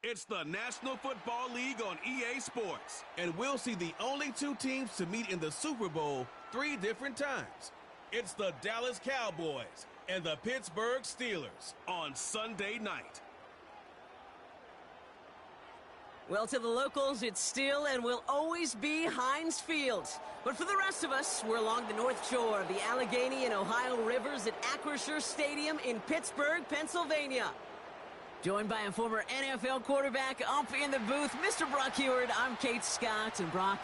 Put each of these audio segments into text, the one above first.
It's the National Football League on EA Sports. And we'll see the only two teams to meet in the Super Bowl 3 different times. It's the Dallas Cowboys and the Pittsburgh Steelers on Sunday night. Well, to the locals, it's still and will always be Heinz Field. But for the rest of us, we're along the north shore of the Allegheny and Ohio Rivers at Acrisure Stadium in Pittsburgh, Pennsylvania. Joined by a former NFL quarterback up in the booth, Mr. Brock Heward. I'm Kate Scott, and Brock,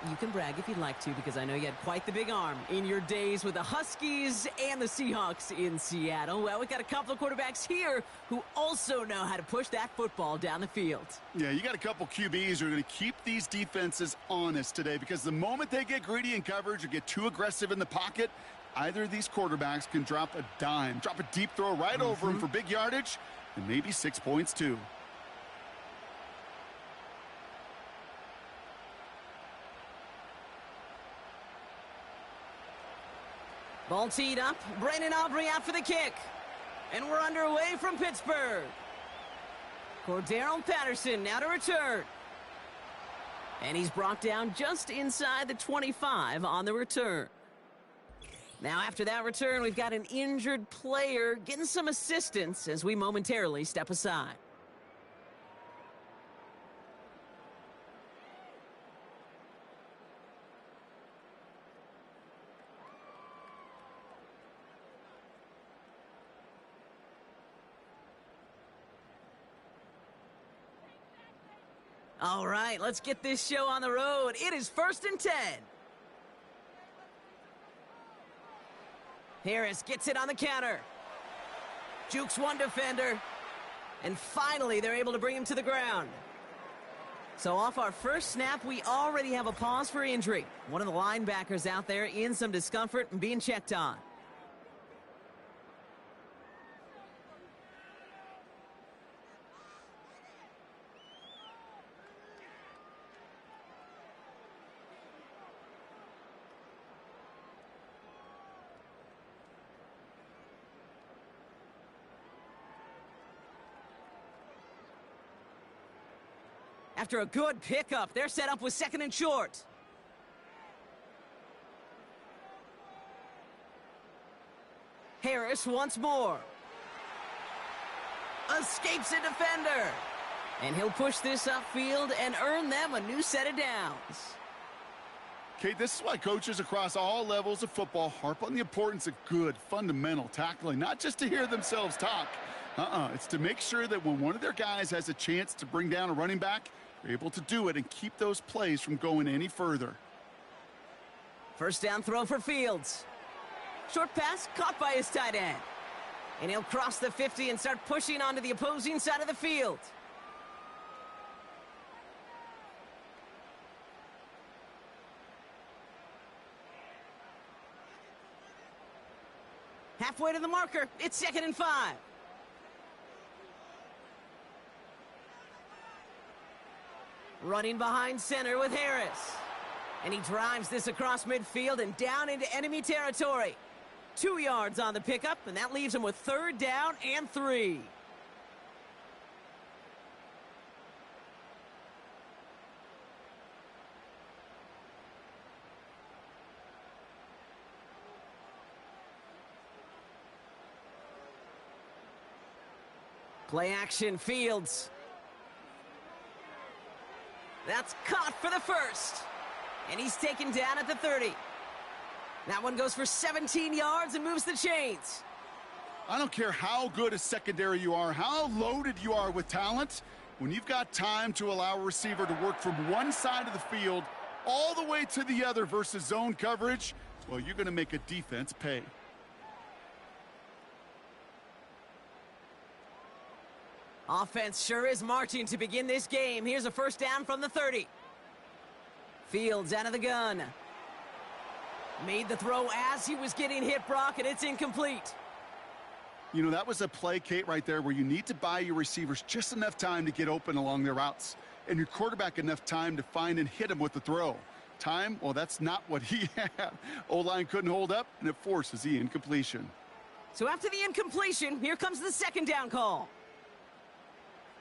you can brag if you'd like to, because I know you had quite the big arm in your days with the Huskies and the Seahawks in Seattle. Well, we've got a couple of quarterbacks here who also know how to push that football down the field. Yeah, you got a couple QBs who are going to keep these defenses honest today, because the moment they get greedy in coverage or get too aggressive in the pocket, either of these quarterbacks can drop a dime, drop a deep throw right over him for big yardage, and maybe 6 points too. Ball teed up. Brandon Aubrey out for the kick. And we're underway from Pittsburgh. Cordero Patterson now to return. And he's brought down just inside the 25 on the return. Now, after that return, we've got an injured player getting some assistance as we momentarily step aside. All right, let's get this show on the road. It is 1st and 10. Harris gets it on the counter. Jukes one defender. And finally, they're able to bring him to the ground. So off our first snap, we already have a pause for injury. One of the linebackers out there in some discomfort and being checked on. After a good pickup, they're set up with 2nd and short. Harris once more. Escapes a defender. And he'll push this upfield and earn them a new set of downs. Kate, this is why coaches across all levels of football harp on the importance of good, fundamental tackling, not just to hear themselves talk. It's to make sure that when one of their guys has a chance to bring down a running back, they're able to do it and keep those plays from going any further. First down throw for Fields. Short pass caught by his tight end. And he'll cross the 50 and start pushing onto the opposing side of the field. Halfway to the marker, it's 2nd and 5. Running behind center with Harris. And he drives this across midfield and down into enemy territory. 2 yards on the pickup, and that leaves him with 3rd down and 3. Play action, Fields. That's caught for the first. And he's taken down at the 30. That one goes for 17 yards and moves the chains. I don't care how good a secondary you are, how loaded you are with talent. When you've got time to allow a receiver to work from one side of the field all the way to the other versus zone coverage, well, you're going to make a defense pay. Offense sure is marching to begin this game. Here's a first down from the 30. Fields out of the gun. Made the throw as he was getting hit, Brock, and it's incomplete. You know, that was a play, Kate, right there where you need to buy your receivers just enough time to get open along their routes, and your quarterback enough time to find and hit him with the throw. Time, well, that's not what he had. O-line couldn't hold up, and it forces the incompletion. So after the incompletion, here comes the 2nd down call.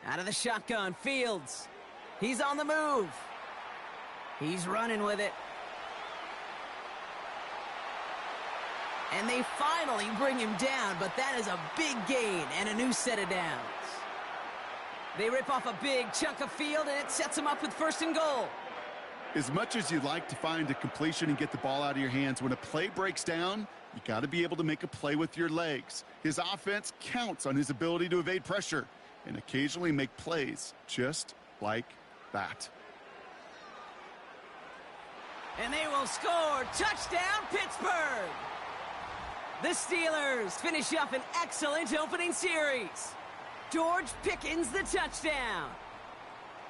Out of the shotgun, Fields. He's on the move. He's running with it. And they finally bring him down, but that is a big gain and a new set of downs. They rip off a big chunk of field, and it sets them up with 1st and goal. As much as you'd like to find a completion and get the ball out of your hands, when a play breaks down, you got to be able to make a play with your legs. His offense counts on his ability to evade pressure and occasionally make plays just like that. And they will score. Touchdown, Pittsburgh! The Steelers finish up an excellent opening series. George Pickens, the touchdown.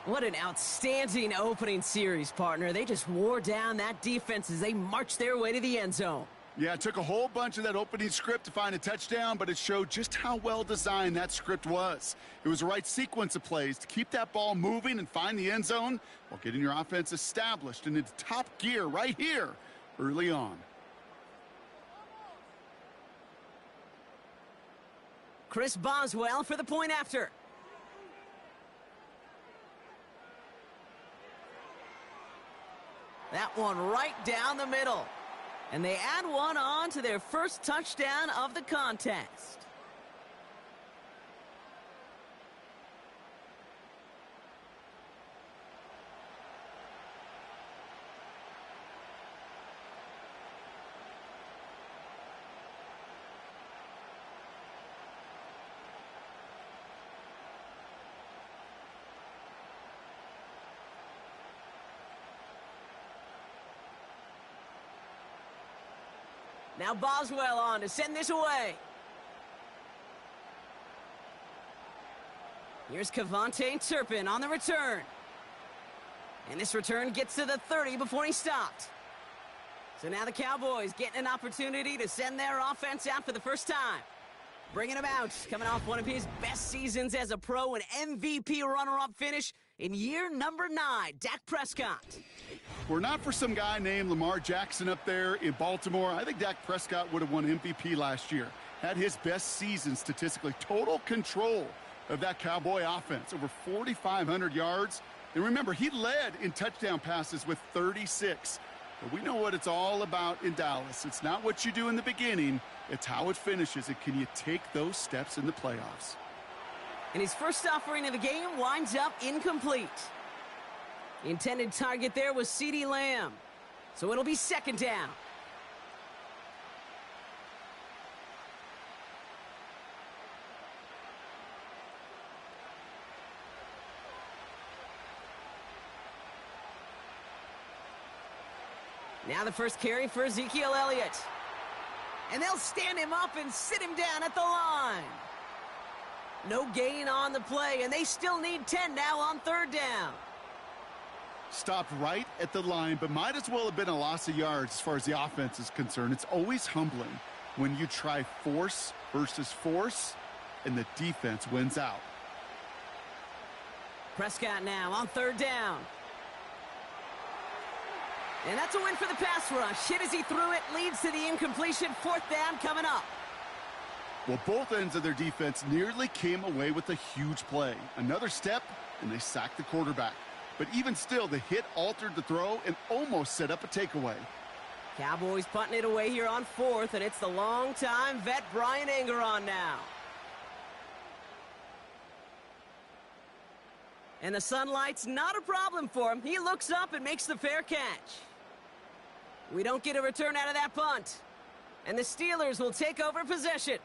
What an outstanding opening series, partner. They just wore down that defense as they marched their way to the end zone. Yeah, it took a whole bunch of that opening script to find a touchdown, but it showed just how well designed that script was. It was the right sequence of plays to keep that ball moving and find the end zone while getting your offense established in its top gear right here early on. Chris Boswell for the point after. That one right down the middle. And they add one on to their first touchdown of the contest. Now Boswell on to send this away. Here's Kevontae Turpin on the return. And this return gets to the 30 before he stopped. So now the Cowboys getting an opportunity to send their offense out for the first time. Bringing him out, coming off one of his best seasons as a pro, an MVP runner-up finish in year number 9, Dak Prescott. Were not for some guy named Lamar Jackson up there in Baltimore, I think Dak Prescott would have won MVP last year. Had his best season statistically. Total control of that Cowboy offense. Over 4,500 yards. And remember, he led in touchdown passes with 36. But we know what it's all about in Dallas. It's not what you do in the beginning. It's how it finishes. And can you take those steps in the playoffs? And his first offering of the game winds up incomplete. The intended target there was CeeDee Lamb. So it'll be 2nd down. Now the first carry for Ezekiel Elliott. And they'll stand him up and sit him down at the line. No gain on the play, and they still need 10 now on 3rd down. Stopped right at the line, but might as well have been a loss of yards as far as the offense is concerned. It's always humbling when you try force versus force, and the defense wins out. Prescott now on 3rd down. And that's a win for the pass rush. Hit as he threw it, leads to the incompletion. 4th down coming up. Well, both ends of their defense nearly came away with a huge play. Another step, and they sacked the quarterback. But even still, the hit altered the throw and almost set up a takeaway. Cowboys punting it away here on 4th, and it's the longtime vet Brian Anger on now. And the sunlight's not a problem for him. He looks up and makes the fair catch. We don't get a return out of that punt. And the Steelers will take over possession.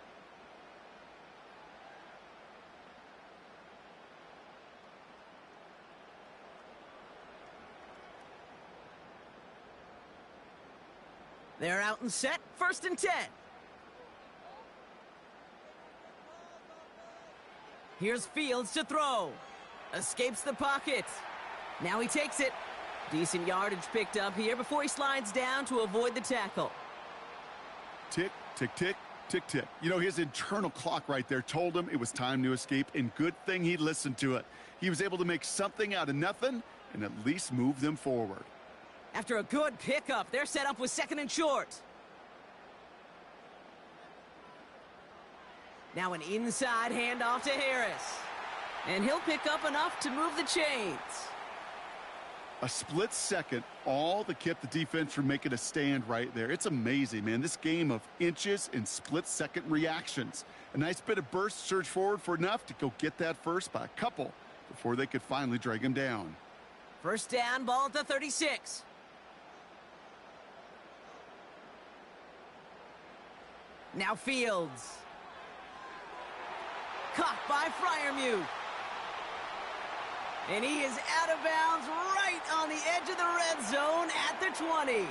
They're out and set, 1st and 10. Here's Fields to throw. Escapes the pocket. Now he takes it. Decent yardage picked up here before he slides down to avoid the tackle. Tick, tick, tick, tick, tick. You know, his internal clock right there told him it was time to escape, and good thing he listened to it. He was able to make something out of nothing and at least move them forward. After a good pickup, they're set up with 2nd and short. Now an inside handoff to Harris. And he'll pick up enough to move the chains. A split second, all that kept the defense from making a stand right there. It's amazing, man. This game of inches and split-second reactions. A nice bit of burst, surge forward for enough to go get that first by a couple before they could finally drag him down. First down, ball at the 36. Now Fields. Caught by Freiermuth. And he is out of bounds right on the edge of the red zone at the 20.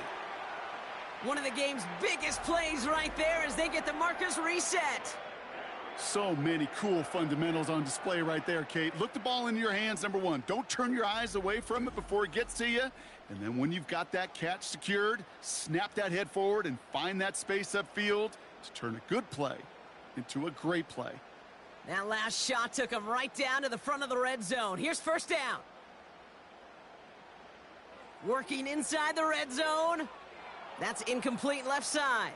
One of the game's biggest plays right there as they get the markers reset. So many cool fundamentals on display right there, Kate. Look the ball into your hands, number one. Don't turn your eyes away from it before it gets to you. And then when you've got that catch secured, snap that head forward and find that space upfield to turn a good play into a great play. That last shot took him right down to the front of the red zone. Here's first down. Working inside the red zone. That's incomplete left side.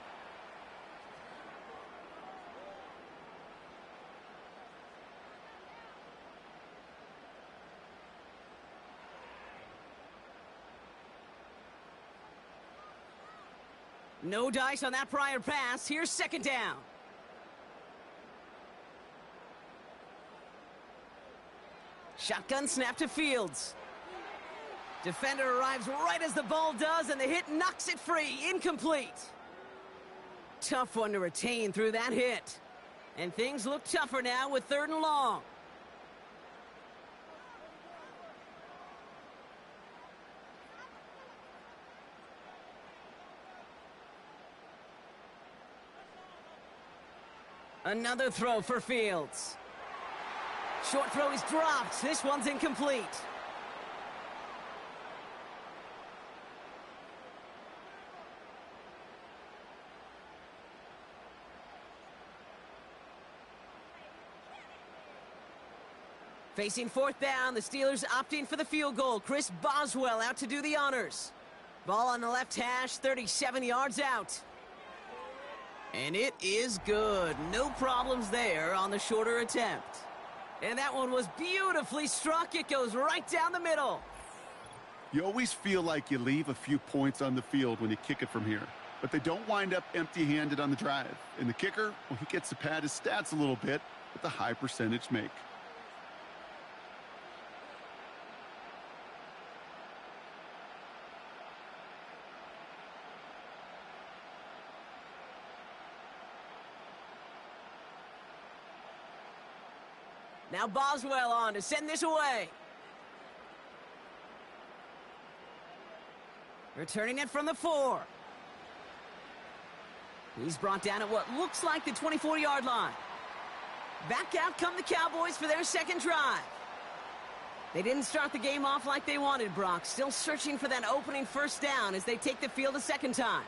No dice on that prior pass. Here's second down. Shotgun snap to Fields. Defender arrives right as the ball does, and the hit knocks it free. Incomplete. Tough one to retain through that hit. And things look tougher now with 3rd and long. Another throw for Fields. Short throw is dropped. This one's incomplete. Facing 4th down, the Steelers opting for the field goal. Chris Boswell out to do the honors. Ball on the left hash, 37 yards out. And it is good. No problems there on the shorter attempt. And that one was beautifully struck. It goes right down the middle. You always feel like you leave a few points on the field when you kick it from here. But they don't wind up empty-handed on the drive. And the kicker, well, he gets to pad his stats a little bit with a high percentage make. Now Boswell on to send this away. Returning it from the 4. He's brought down at what looks like the 24-yard line. Back out come the Cowboys for their second drive. They didn't start the game off like they wanted, Brock. Still searching for that opening first down as they take the field a second time.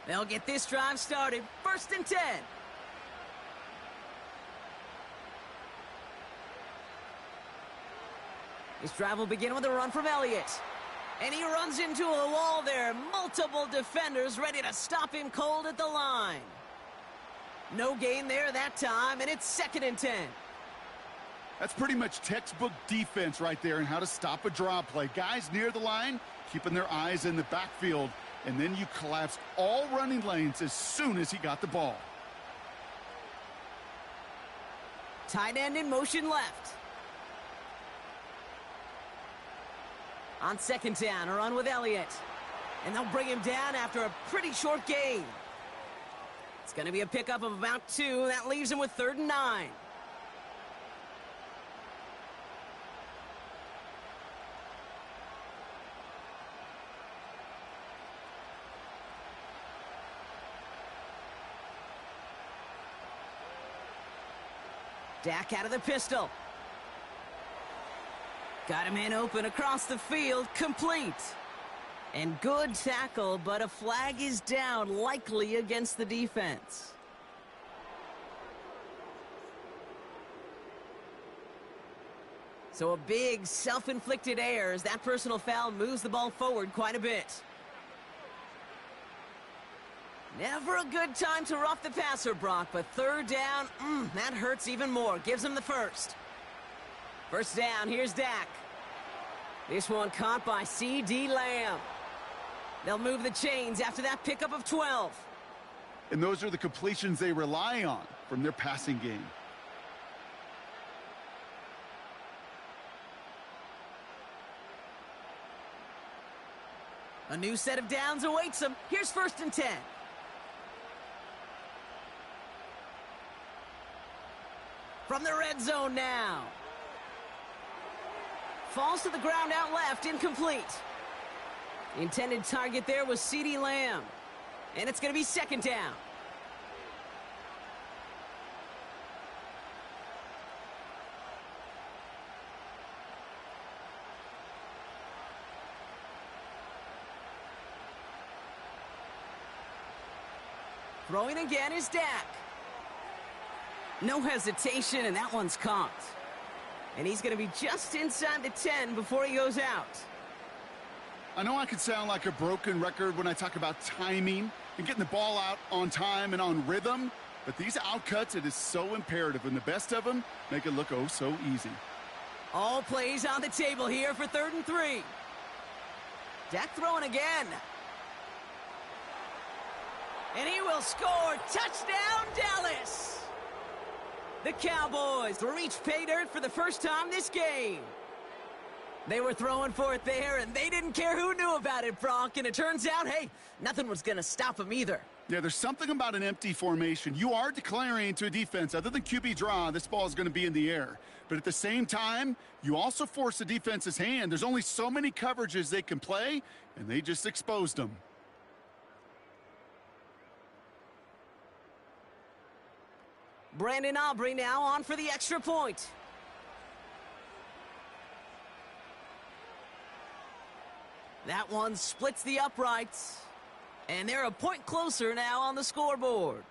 They'll get this drive started. 1st and 10. This drive will begin with a run from Elliott. And he runs into a wall there. Multiple defenders ready to stop him cold at the line. No gain there that time, and it's 2nd and 10. That's pretty much textbook defense right there and how to stop a draw play. Guys near the line, keeping their eyes in the backfield. And then you collapse all running lanes as soon as he got the ball. Tight end in motion left. On 2nd down, a run with Elliott. And they'll bring him down after a pretty short gain. It's going to be a pickup of about 2. That leaves him with 3rd and 9. Dak out of the pistol. Got him in open across the field, complete. And good tackle, but a flag is down, likely against the defense. So a big self-inflicted error as that personal foul moves the ball forward quite a bit. Never a good time to rough the passer, Brock, but third down, that hurts even more. Gives him the first. First down, here's Dak. This one caught by C.D. Lamb. They'll move the chains after that pickup of 12. And those are the completions they rely on from their passing game. A new set of downs awaits them. Here's 1st and 10. From the red zone now. Falls to the ground out left, incomplete. The intended target there was C.D. Lamb. And it's going to be 2nd down. Throwing again is Dak. No hesitation, and that one's caught. And he's going to be just inside the 10 before he goes out. I know I could sound like a broken record when I talk about timing and getting the ball out on time and on rhythm, but these outcuts, it is so imperative, and the best of them make it look oh so easy. All plays on the table here for 3rd and 3. Dak throwing again. And he will score. Touchdown, Dallas! The Cowboys reach pay dirt for the first time this game. They were throwing for it there, and they didn't care who knew about it, Brock. And it turns out, hey, nothing was going to stop them either. Yeah, there's something about an empty formation. You are declaring to a defense, other than QB draw, this ball is going to be in the air. But at the same time, you also force the defense's hand. There's only so many coverages they can play, and they just exposed them. Brandon Aubrey now on for the extra point. That one splits the uprights. And they're a point closer now on the scoreboard.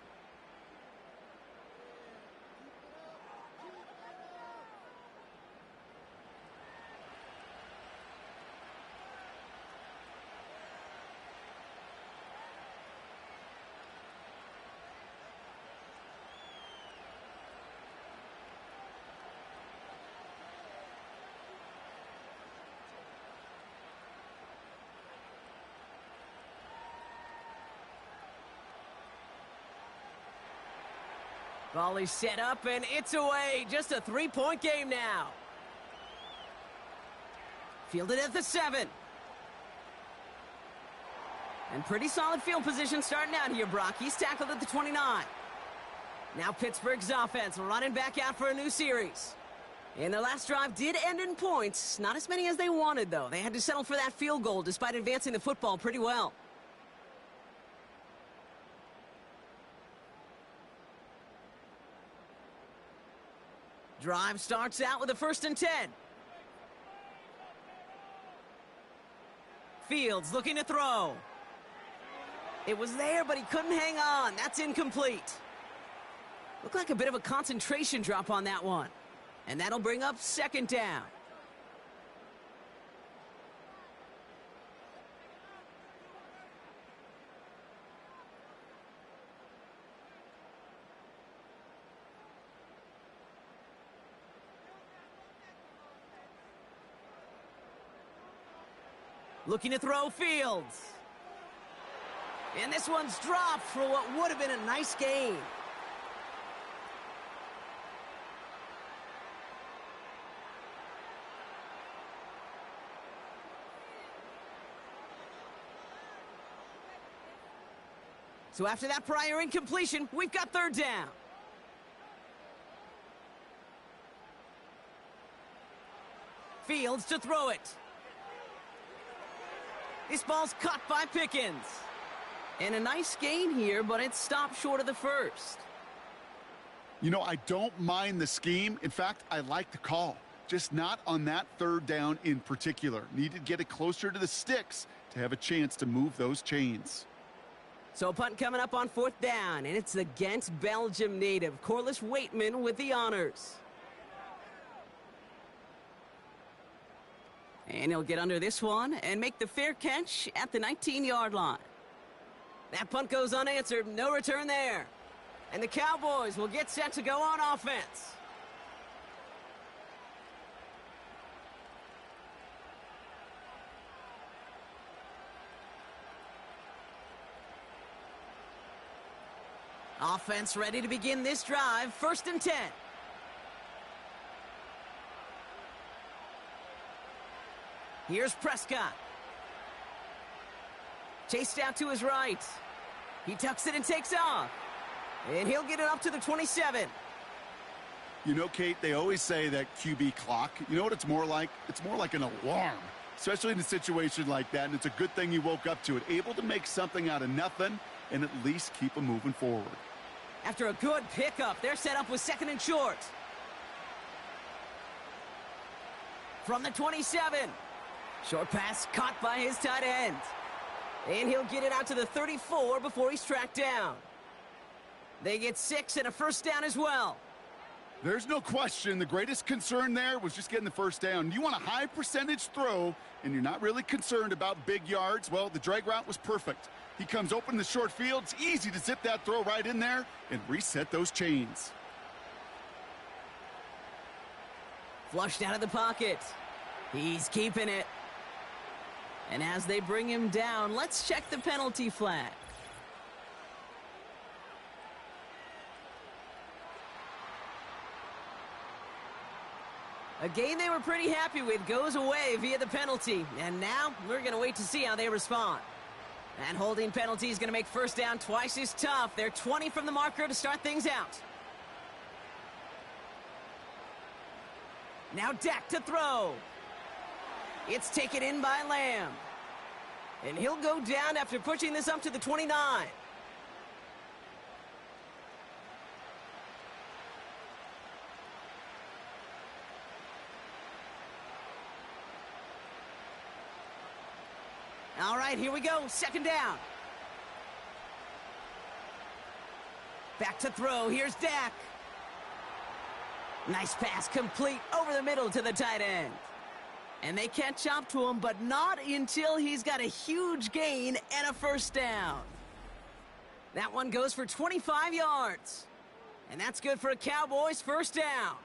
Volley set up, and it's away. Just a 3-point game now. Fielded at the 7. And pretty solid field position starting out here, Brock. He's tackled at the 29. Now Pittsburgh's offense running back out for a new series. And their last drive did end in points. Not as many as they wanted, though. They had to settle for that field goal despite advancing the football pretty well. Drive starts out with a 1st and 10. Fields looking to throw. It was there, but he couldn't hang on. That's incomplete. Looked like a bit of a concentration drop on that one. And that'll bring up 2nd down. Looking to throw Fields. And this one's dropped for what would have been a nice gain. So after that prior incompletion, we've got 3rd down. Fields to throw it. This ball's caught by Pickens. And a nice gain here, but it's stopped short of the first. You know, I don't mind the scheme. In fact, I like the call. Just not on that 3rd down in particular. Needed to get it closer to the sticks to have a chance to move those chains. So a punt coming up on 4th down, and it's against Belgium native Corliss Waitman with the honors. And he'll get under this one and make the fair catch at the 19-yard line. That punt goes unanswered. No return there. And the Cowboys will get set to go on offense. Offense ready to begin this drive. 1st and 10. Here's Prescott. Chased out to his right. He tucks it and takes off. And he'll get it up to the 27. You know, Kate, they always say that QB clock. You know what it's more like? It's more like an alarm, especially in a situation like that. And it's a good thing you woke up to it. Able to make something out of nothing and at least keep them moving forward. After a good pickup, they're set up with 2nd and short. From the 27. Short pass caught by his tight end. And he'll get it out to the 34 before he's tracked down. They get 6 and a 1st down as well. There's no question the greatest concern there was just getting the 1st down. You want a high percentage throw, and you're not really concerned about big yards. Well, the drag route was perfect. He comes open in the short field. It's easy to zip that throw right in there and reset those chains. Flushed out of the pocket. He's keeping it. And as they bring him down, let's check the penalty flag. A game they were pretty happy with goes away via the penalty. And now we're going to wait to see how they respond. That holding penalty is going to make 1st down twice as tough. They're 20 from the marker to start things out. Now Dak to throw. It's taken in by Lamb. And he'll go down after pushing this up to the 29. All right, here we go. 2nd down. Back to throw. Here's Dak. Nice pass complete over the middle to the tight end. And they catch up to him, but not until he's got a huge gain and a 1st down. That one goes for 25 yards. And that's good for a Cowboys 1st down.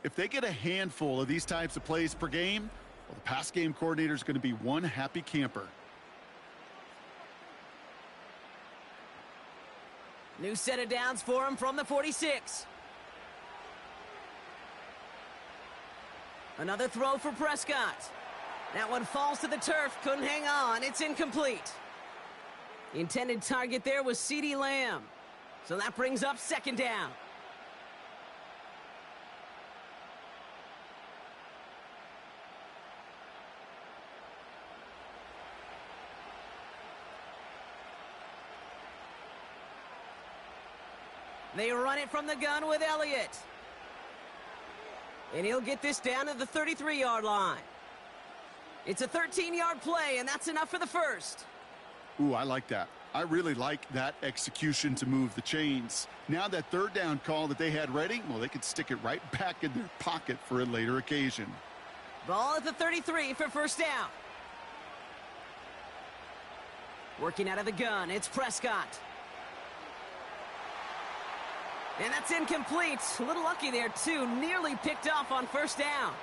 If they get a handful of these types of plays per game, well, the pass game coordinator is going to be one happy camper. New set of downs for him from the 46. Another throw for Prescott. That one falls to the turf. Couldn't hang on. It's incomplete. The intended target there was CeeDee Lamb. So that brings up 2nd down. They run it from the gun with Elliott. And he'll get this down to the 33-yard line. It's a 13-yard play, and that's enough for the 1st. Ooh, I like that. I really like that execution to move the chains. Now that 3rd down call that they had ready, well, they could stick it right back in their pocket for a later occasion. Ball at the 33 for 1st down. Working out of the gun, it's Prescott. And that's incomplete. A little lucky there, too. Nearly picked off on 1st down.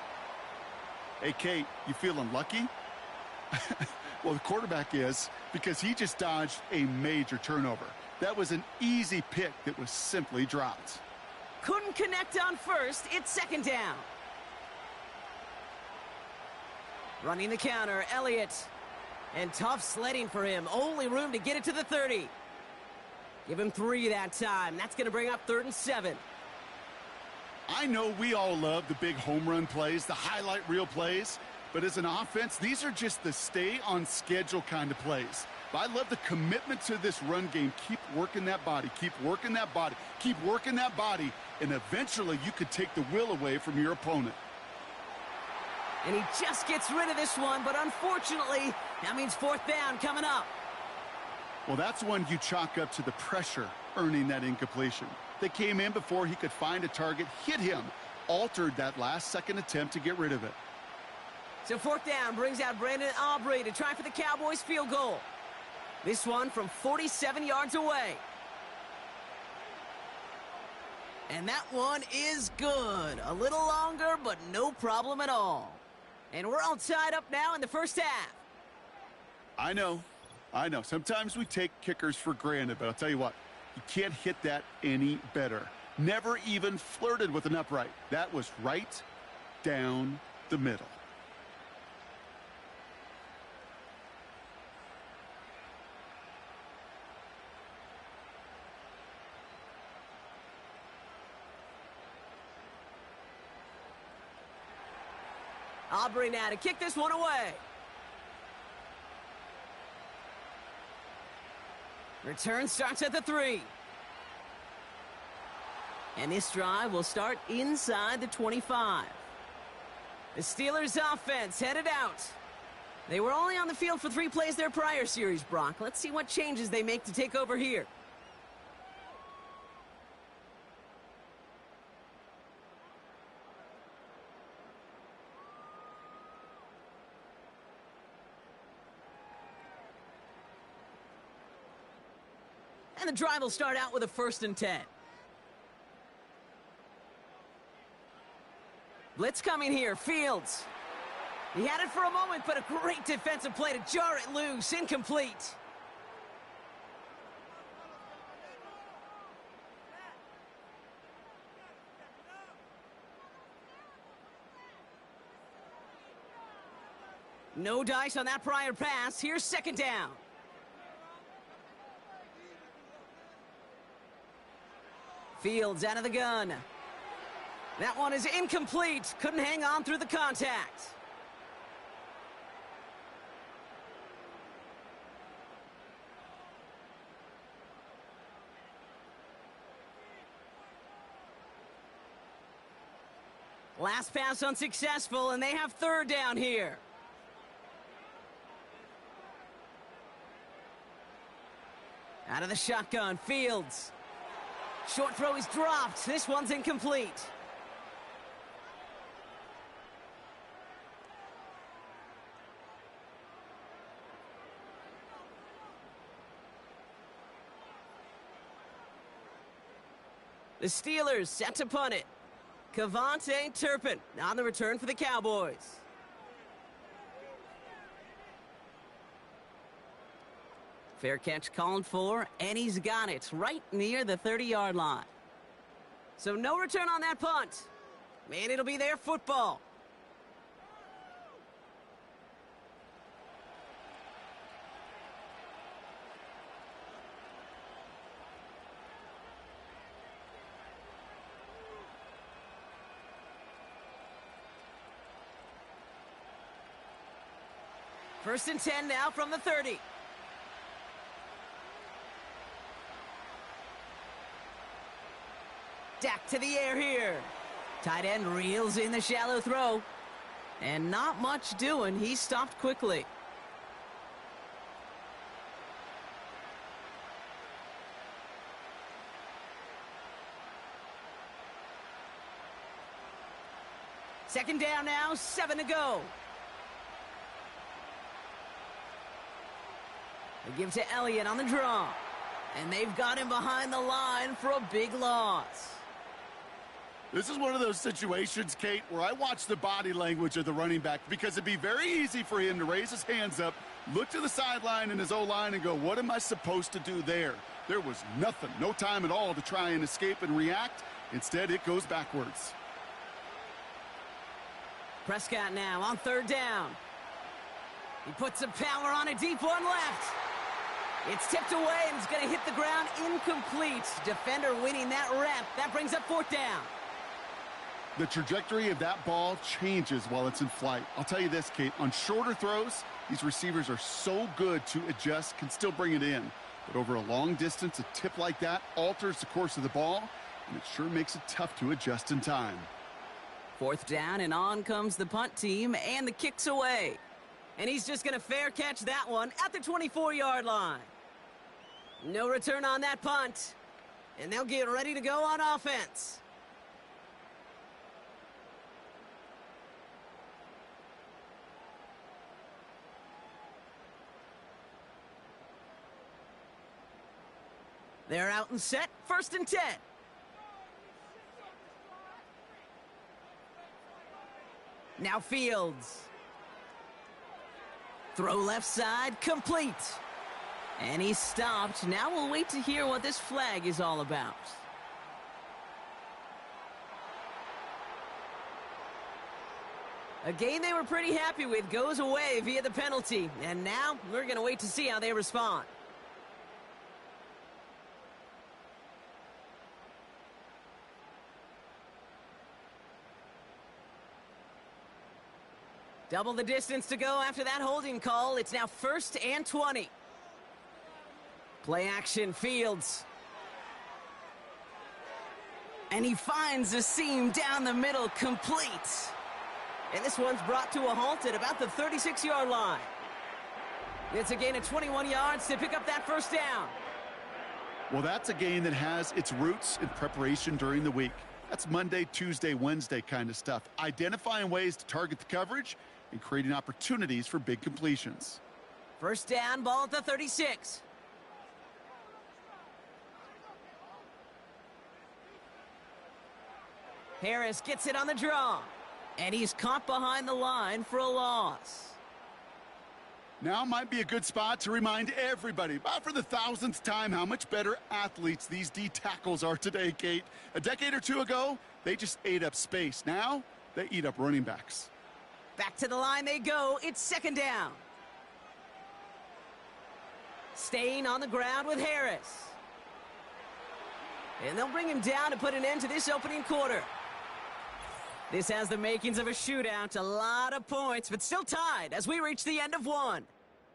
Hey, Kate, you feeling lucky? Well, the quarterback is, because he just dodged a major turnover. That was an easy pick that was simply dropped. Couldn't connect on 1st. It's 2nd down. Running the counter, Elliott. And tough sledding for him. Only room to get it to the 30. Give him 3 that time. That's going to bring up 3rd and 7. I know we all love the big home run plays, the highlight reel plays, but as an offense, these are just the stay on schedule kind of plays. But I love the commitment to this run game. Keep working that body, keep working that body, keep working that body, and eventually you could take the will away from your opponent. And he just gets rid of this one, but unfortunately, that means 4th down coming up. Well, that's one you chalk up to the pressure earning that incompletion. They came in before he could find a target, hit him, altered that last-second attempt to get rid of it. So 4th down brings out Brandon Aubrey to try for the Cowboys field goal. This one from 47 yards away. And that one is good. A little longer, but no problem at all. And we're all tied up now in the first half. I know. Sometimes we take kickers for granted, but I'll tell you what, you can't hit that any better. Never even flirted with an upright. That was right down the middle. Aubrey now to kick this one away. Return starts at the 3. And this drive will start inside the 25. The Steelers offense headed out. They were only on the field for 3 plays their prior series, Brock. Let's see what changes they make to take over here. And the drive will start out with a 1st and 10. Blitz coming here, Fields. He had it for a moment, but a great defensive play to jar it loose, incomplete. No dice on that prior pass. Here's 2nd down. Fields out of the gun. That one is incomplete. Couldn't hang on through the contact. Last pass unsuccessful, and they have 3rd down here. Out of the shotgun, Fields. Short throw is dropped. This one's incomplete. The Steelers set to punt it. Cavante Turpin on the return for the Cowboys. Fair catch called for, and he's got it right near the 30-yard line. So no return on that punt. And it'll be their football. First and 10 now from the 30. Dak to the air here. Tight end reels in the shallow throw. And not much doing. He stopped quickly. Second down now, 7 to go. They give to Elliott on the draw. And they've got him behind the line for a big loss. This is one of those situations, Kate, where I watch the body language of the running back because it'd be very easy for him to raise his hands up, look to the sideline in his O-line and go, what am I supposed to do there? There was nothing, no time at all to try and escape and react. Instead, it goes backwards. Prescott now on 3rd down. He puts some power on a deep one left. It's tipped away and it's going to hit the ground incomplete. Defender winning that rep. That brings up 4th down. The trajectory of that ball changes while it's in flight. I'll tell you this, Kate, on shorter throws, these receivers are so good to adjust, can still bring it in. But over a long distance, a tip like that alters the course of the ball, and it sure makes it tough to adjust in time. 4th down, and on comes the punt team, and the kick's away. And he's just going to fair catch that one at the 24-yard line. No return on that punt. And they'll get ready to go on offense. They're out and set, 1st and 10. Now Fields. Throw left side, complete. And he's stopped. Now we'll wait to hear what this flag is all about. A game they were pretty happy with goes away via the penalty. And now we're going to wait to see how they respond. Double the distance to go after that holding call. It's now 1st and 20. Play action, Fields. And he finds a seam down the middle, complete. And this one's brought to a halt at about the 36-yard line. It's a gain of 21 yards to pick up that 1st down. Well, that's a game that has its roots in preparation during the week. That's Monday, Tuesday, Wednesday kind of stuff. Identifying ways to target the coverage and creating opportunities for big completions. 1st down, ball at the 36. Harris gets it on the draw. And he's caught behind the line for a loss. Now might be a good spot to remind everybody, about for the 1000th time, how much better athletes these D tackles are today, Kate. A decade or two ago, they just ate up space. Now, they eat up running backs. Back to the line they go. It's 2nd down. Staying on the ground with Harris. And they'll bring him down to put an end to this opening quarter. This has the makings of a shootout. A lot of points, but still tied as we reach the end of one.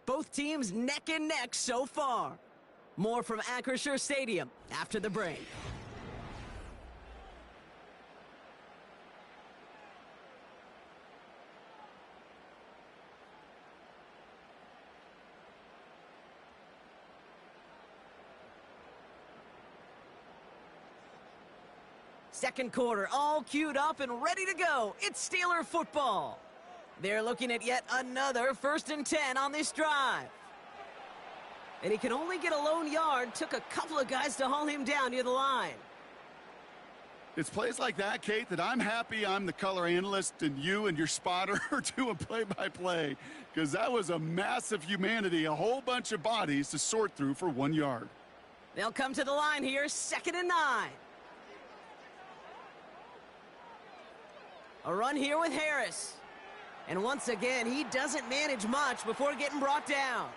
Both teams neck and neck so far. More from Acrisure Stadium after the break. Second quarter, all queued up and ready to go. It's Steeler football. They're looking at yet another 1st and 10 on this drive. And he can only get a lone yard. Took a couple of guys to haul him down near the line. It's plays like that, Kate, that I'm happy I'm the color analyst and you and your spotter are doing play-by-play. Because that was a massive humanity, a whole bunch of bodies to sort through for 1 yard. They'll come to the line here, 2nd and 9. A run here with Harris. And once again, he doesn't manage much before getting brought down.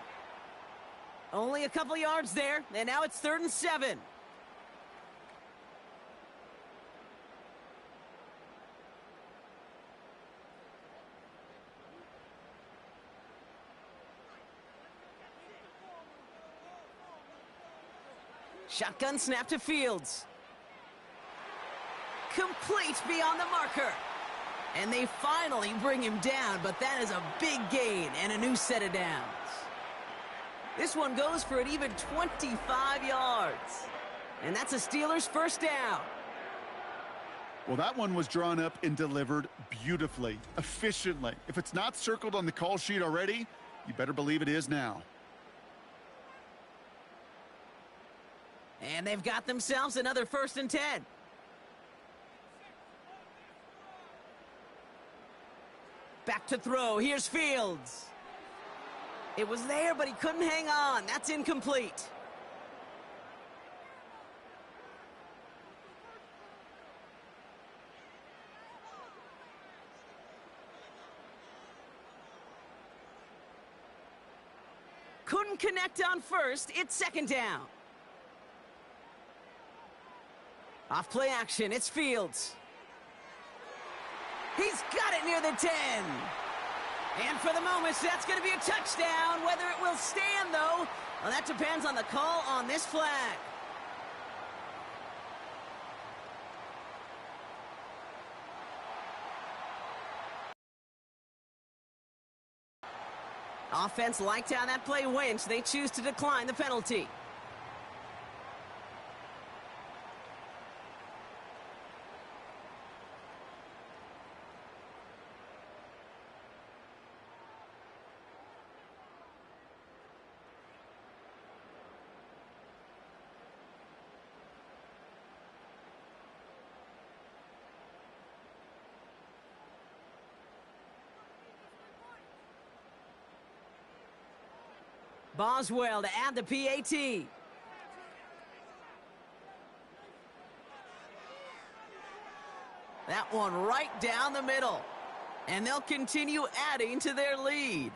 Only a couple yards there, and now it's 3rd and 7. Shotgun snap to Fields. Complete beyond the marker. And they finally bring him down, but that is a big gain and a new set of downs. This one goes for an even 25 yards. And that's a Steelers 1st down. Well, that one was drawn up and delivered beautifully, efficiently. If it's not circled on the call sheet already, you better believe it is now. And they've got themselves another 1st and 10. Back to throw. Here's Fields. It was there, but he couldn't hang on. That's incomplete. Couldn't connect on first. It's 2nd down. Off play action. It's Fields. He's got it near the 10. And for the moment, that's going to be a touchdown. Whether it will stand, though, well, that depends on the call on this flag. Offense liked how that play went. They choose to decline the penalty. Boswell to add the PAT. That one right down the middle. And they'll continue adding to their lead.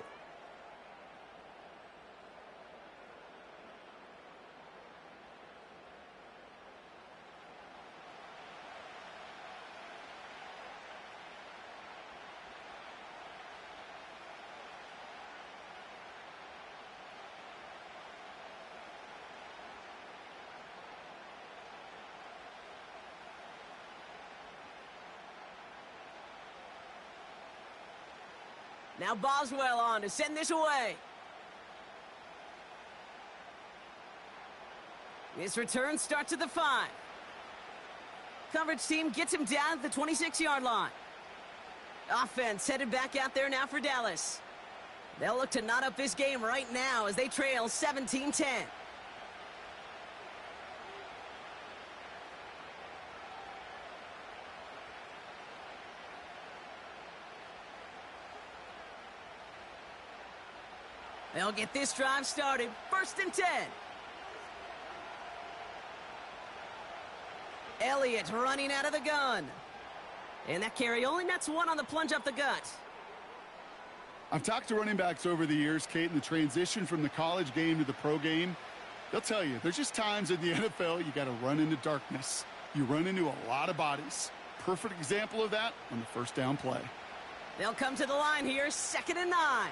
Now Boswell on to send this away. This return starts at the 5. Coverage team gets him down at the 26-yard line. Offense headed back out there now for Dallas. They'll look to knot up this game right now as they trail 17-10. They'll get this drive started. 1st and 10. Elliott running out of the gun. And that carry only nets 1 on the plunge up the gut. I've talked to running backs over the years, Kate, and the transition from the college game to the pro game. They'll tell you, there's just times in the NFL you got to run into darkness. You run into a lot of bodies. Perfect example of that on the 1st down play. They'll come to the line here, 2nd and 9.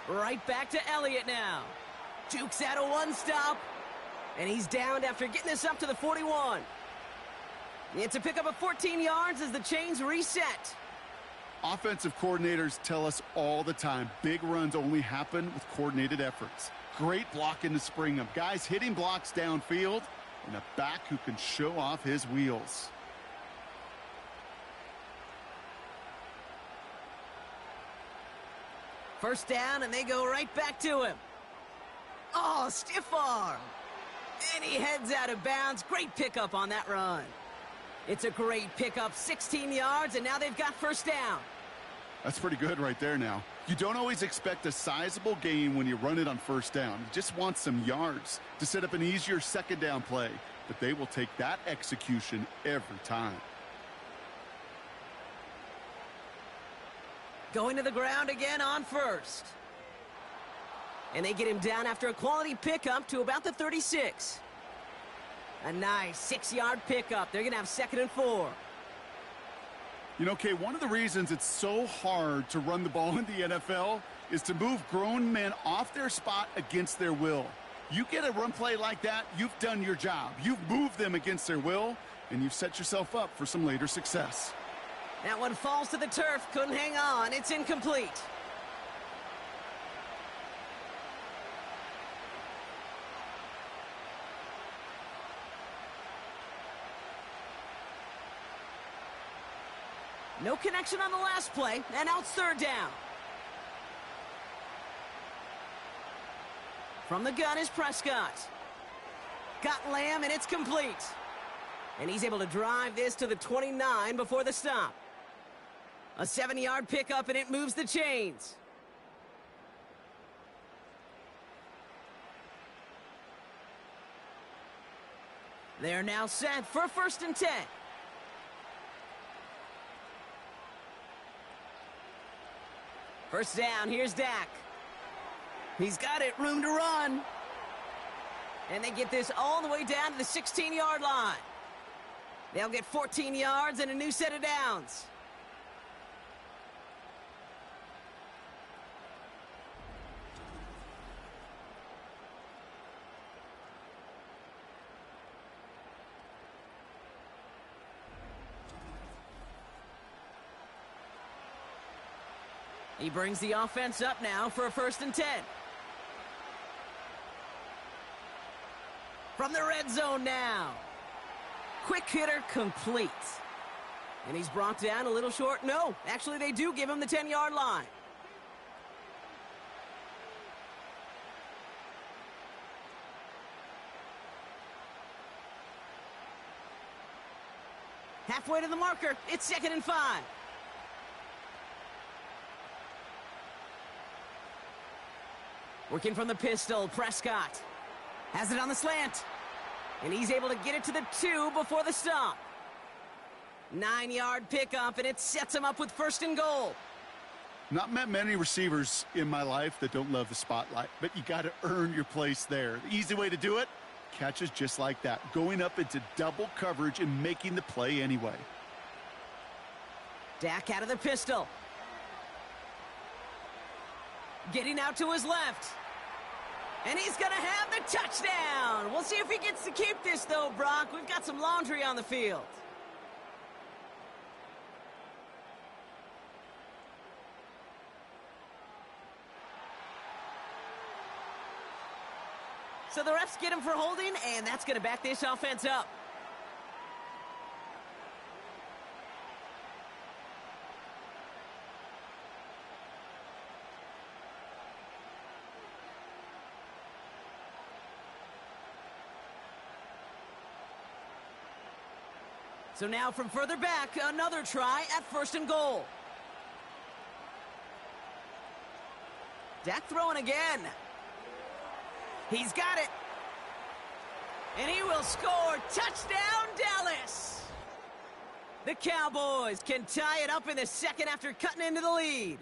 Right back to Elliott now. Jukes out a 1-stop. And he's downed after getting this up to the 41. It's a pickup of 14 yards as the chains reset. Offensive coordinators tell us all the time, big runs only happen with coordinated efforts. Great blocking to spring them. Guys hitting blocks downfield, and a back who can show off his wheels. First down, and they go right back to him. Oh, stiff arm. And he heads out of bounds. Great pickup on that run. It's a great pickup, 16 yards, and now they've got 1st down. That's pretty good right there now. You don't always expect a sizable gain when you run it on 1st down. You just want some yards to set up an easier 2nd down play, but they will take that execution every time. Going to the ground again on 1st. And they get him down after a quality pickup to about the 36. A nice 6-yard pickup. They're going to have 2nd and 4. You know, Kay, one of the reasons it's so hard to run the ball in the NFL is to move grown men off their spot against their will. You get a run play like that, you've done your job. You've moved them against their will, and you've set yourself up for some later success. That one falls to the turf. Couldn't hang on. It's incomplete. No connection on the last play, and now it's 3rd down. From the gun is Prescott. Got Lamb, and it's complete. And he's able to drive this to the 29 before the stop. A 7-yard pickup, and it moves the chains. They're now set for 1st and 10. First down, here's Dak. He's got it, room to run. And they get this all the way down to the 16-yard line. They'll get 14 yards and a new set of downs. He brings the offense up now for a 1st and 10. From the red zone now. Quick hitter complete. And he's brought down a little short. No, actually they do give him the 10-yard line. Halfway to the marker. It's 2nd and 5. Working from the pistol, Prescott has it on the slant. And he's able to get it to the 2 before the stop. 9-yard pickup, and it sets him up with 1st and goal. Not met many receivers in my life that don't love the spotlight, but you got to earn your place there. The easy way to do it, catches just like that, going up into double coverage and making the play anyway. Dak out of the pistol. Getting out to his left. And he's going to have the touchdown. We'll see if he gets to keep this, though, Brock. We've got some laundry on the field. So the refs get him for holding, and that's going to back this offense up. So now from further back, another try at 1st and goal. Dak throwing again. He's got it. And he will score. Touchdown, Dallas. The Cowboys can tie it up in the second after cutting into the lead.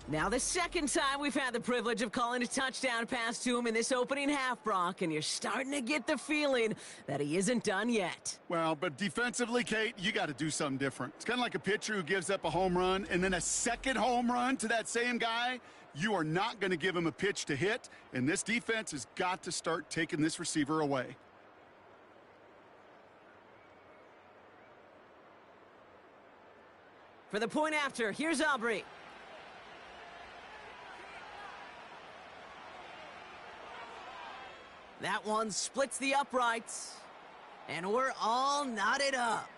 Now the second time we've had the privilege of calling a touchdown pass to him in this opening half, Brock, and you're starting to get the feeling that he isn't done yet. Well, but defensively, Kate, you got to do something different. It's kind of like a pitcher who gives up a home run and then a second home run to that same guy. You are not going to give him a pitch to hit, and this defense has got to start taking this receiver away. For the point after, here's Aubrey. That one splits the uprights, and we're all knotted up.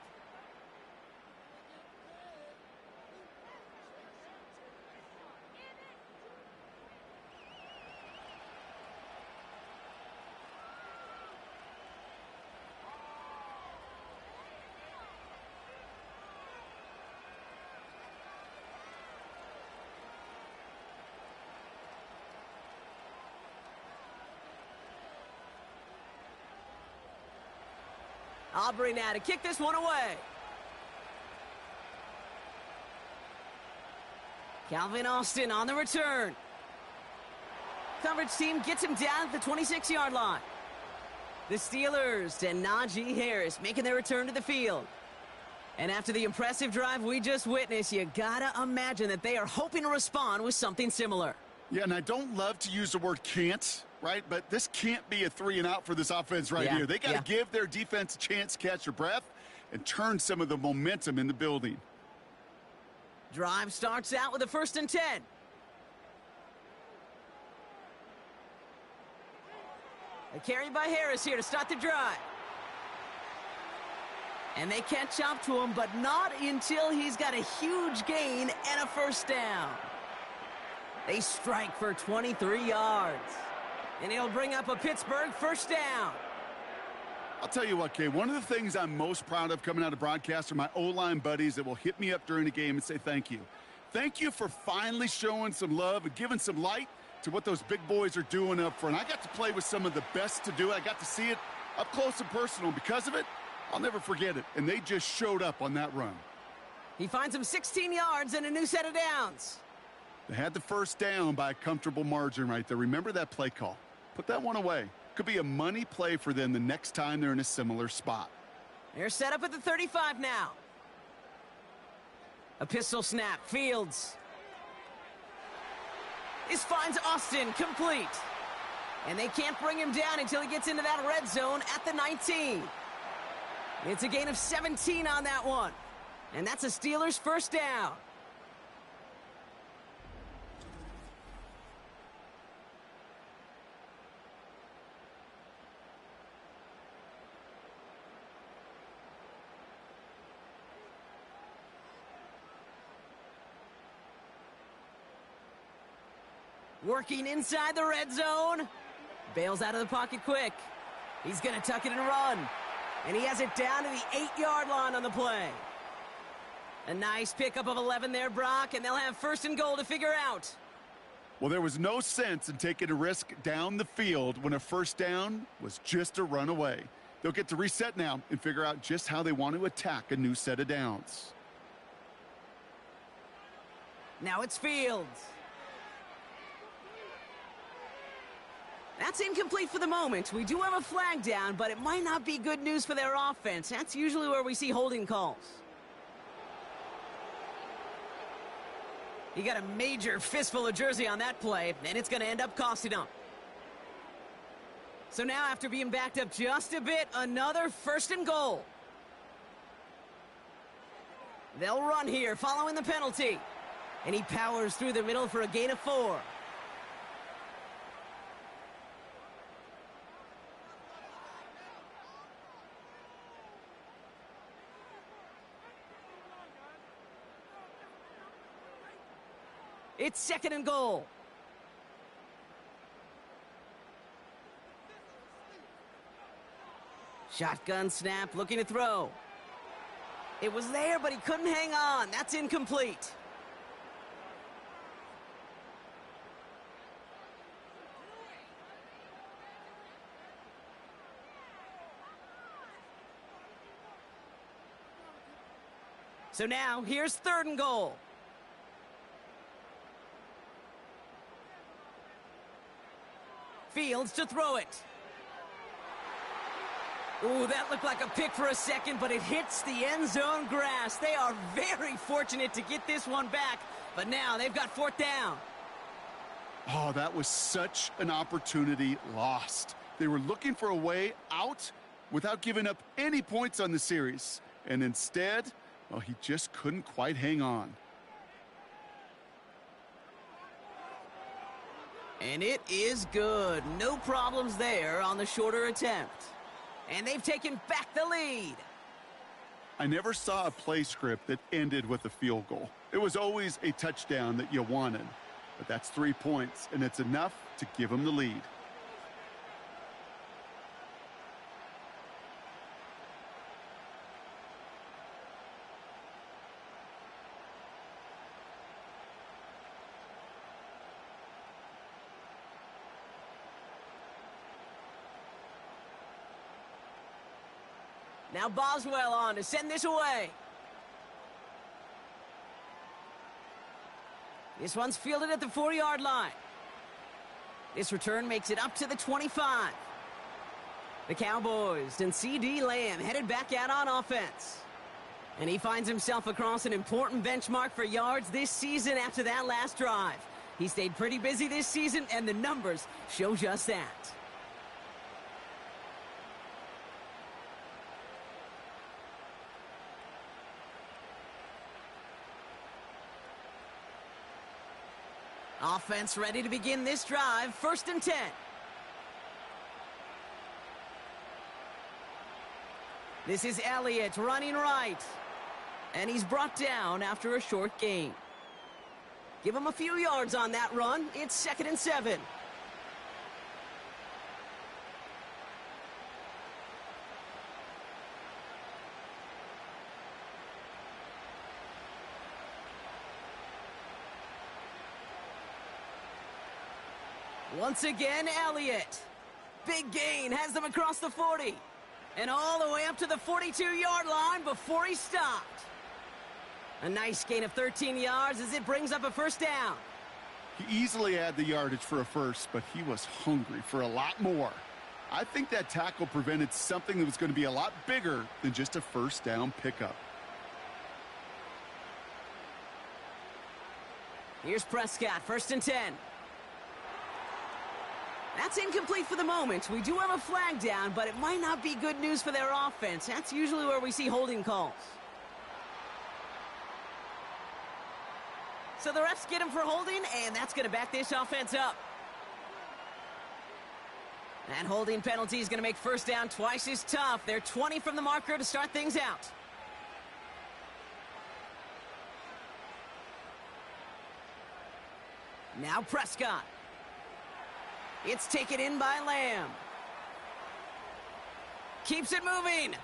Aubrey now to kick this one away. Calvin Austin on the return. Coverage team gets him down at the 26-yard line. The Steelers and Najee Harris making their return to the field. And after the impressive drive we just witnessed, you gotta imagine that they are hoping to respond with something similar. Yeah, and I don't love to use the word can't, right? But this can't be a 3-and-out for this offense right here. They got to give their defense a chance to catch their breath and turn some of the momentum in the building. Drive starts out with a 1st and 10. A carry by Harris here to start the drive. And they catch up to him, but not until he's got a huge gain and a 1st down. They strike for 23 yards. And it'll bring up a Pittsburgh 1st down. I'll tell you what, Kay, one of the things I'm most proud of coming out of broadcast are my O-line buddies that will hit me up during the game and say thank you. Thank you for finally showing some love and giving some light to what those big boys are doing up front. I got to play with some of the best to do it. I got to see it up close and personal. Because of it, I'll never forget it. And they just showed up on that run. He finds him 16 yards and a new set of downs. They had the 1st down by a comfortable margin right there. Remember that play call. Put that one away. Could be a money play for them the next time they're in a similar spot. They're set up at the 35 now. A pistol snap. Fields. This finds Austin complete. And they can't bring him down until he gets into that red zone at the 19. It's a gain of 17 on that one. And that's a Steelers 1st down. Working inside the red zone. Bails out of the pocket quick. He's going to tuck it and run. And he has it down to the 8-yard line on the play. A nice pickup of 11 there, Brock, and they'll have 1st and goal to figure out. Well, there was no sense in taking a risk down the field when a first down was just a run away. They'll get to reset now and figure out just how they want to attack a new set of downs. Now it's Fields. That's incomplete for the moment. We do have a flag down, but it might not be good news for their offense. That's usually where we see holding calls. He got a major fistful of jersey on that play, and it's going to end up costing him. So now, after being backed up just a bit, another 1st and goal. They'll run here following the penalty. And he powers through the middle for a gain of 4. It's 2nd and goal. Shotgun snap, looking to throw. It was there, but he couldn't hang on. That's incomplete. So now, here's 3rd and goal. Fields to throw it. Ooh, that looked like a pick for a second, but it hits the end zone grass. They are very fortunate to get this one back, but now they've got 4th down. Oh, that was such an opportunity lost. They were looking for a way out without giving up any points on the series. And instead, well, he just couldn't quite hang on. And it is good. No problems there on the shorter attempt. And they've taken back the lead. I never saw a play script that ended with a field goal. It was always a touchdown that you wanted. But that's 3 points, and it's enough to give them the lead. Now Boswell on to send this away. This one's fielded at the 40-yard line. This return makes it up to the 25. The Cowboys and C.D. Lamb headed back out on offense. And he finds himself across an important benchmark for yards this season after that last drive. He stayed pretty busy this season, and the numbers show just that. Offense ready to begin this drive. 1st and 10. This is Elliott running right. And he's brought down after a short gain. Give him a few yards on that run. It's 2nd and 7. Once again, Elliott. Big gain has them across the 40. And all the way up to the 42-yard line before he stopped. A nice gain of 13 yards as it brings up a 1st down. He easily had the yardage for a first, but he was hungry for a lot more. I think that tackle prevented something that was going to be a lot bigger than just a 1st down pickup. Here's Prescott, 1st and 10. That's incomplete for the moment. We do have a flag down, but it might not be good news for their offense. That's usually where we see holding calls. So the refs get him for holding, and that's going to back this offense up. That holding penalty is going to make 1st down twice as tough. They're 20 from the marker to start things out. Now Prescott. It's taken in by Lamb. Keeps it moving.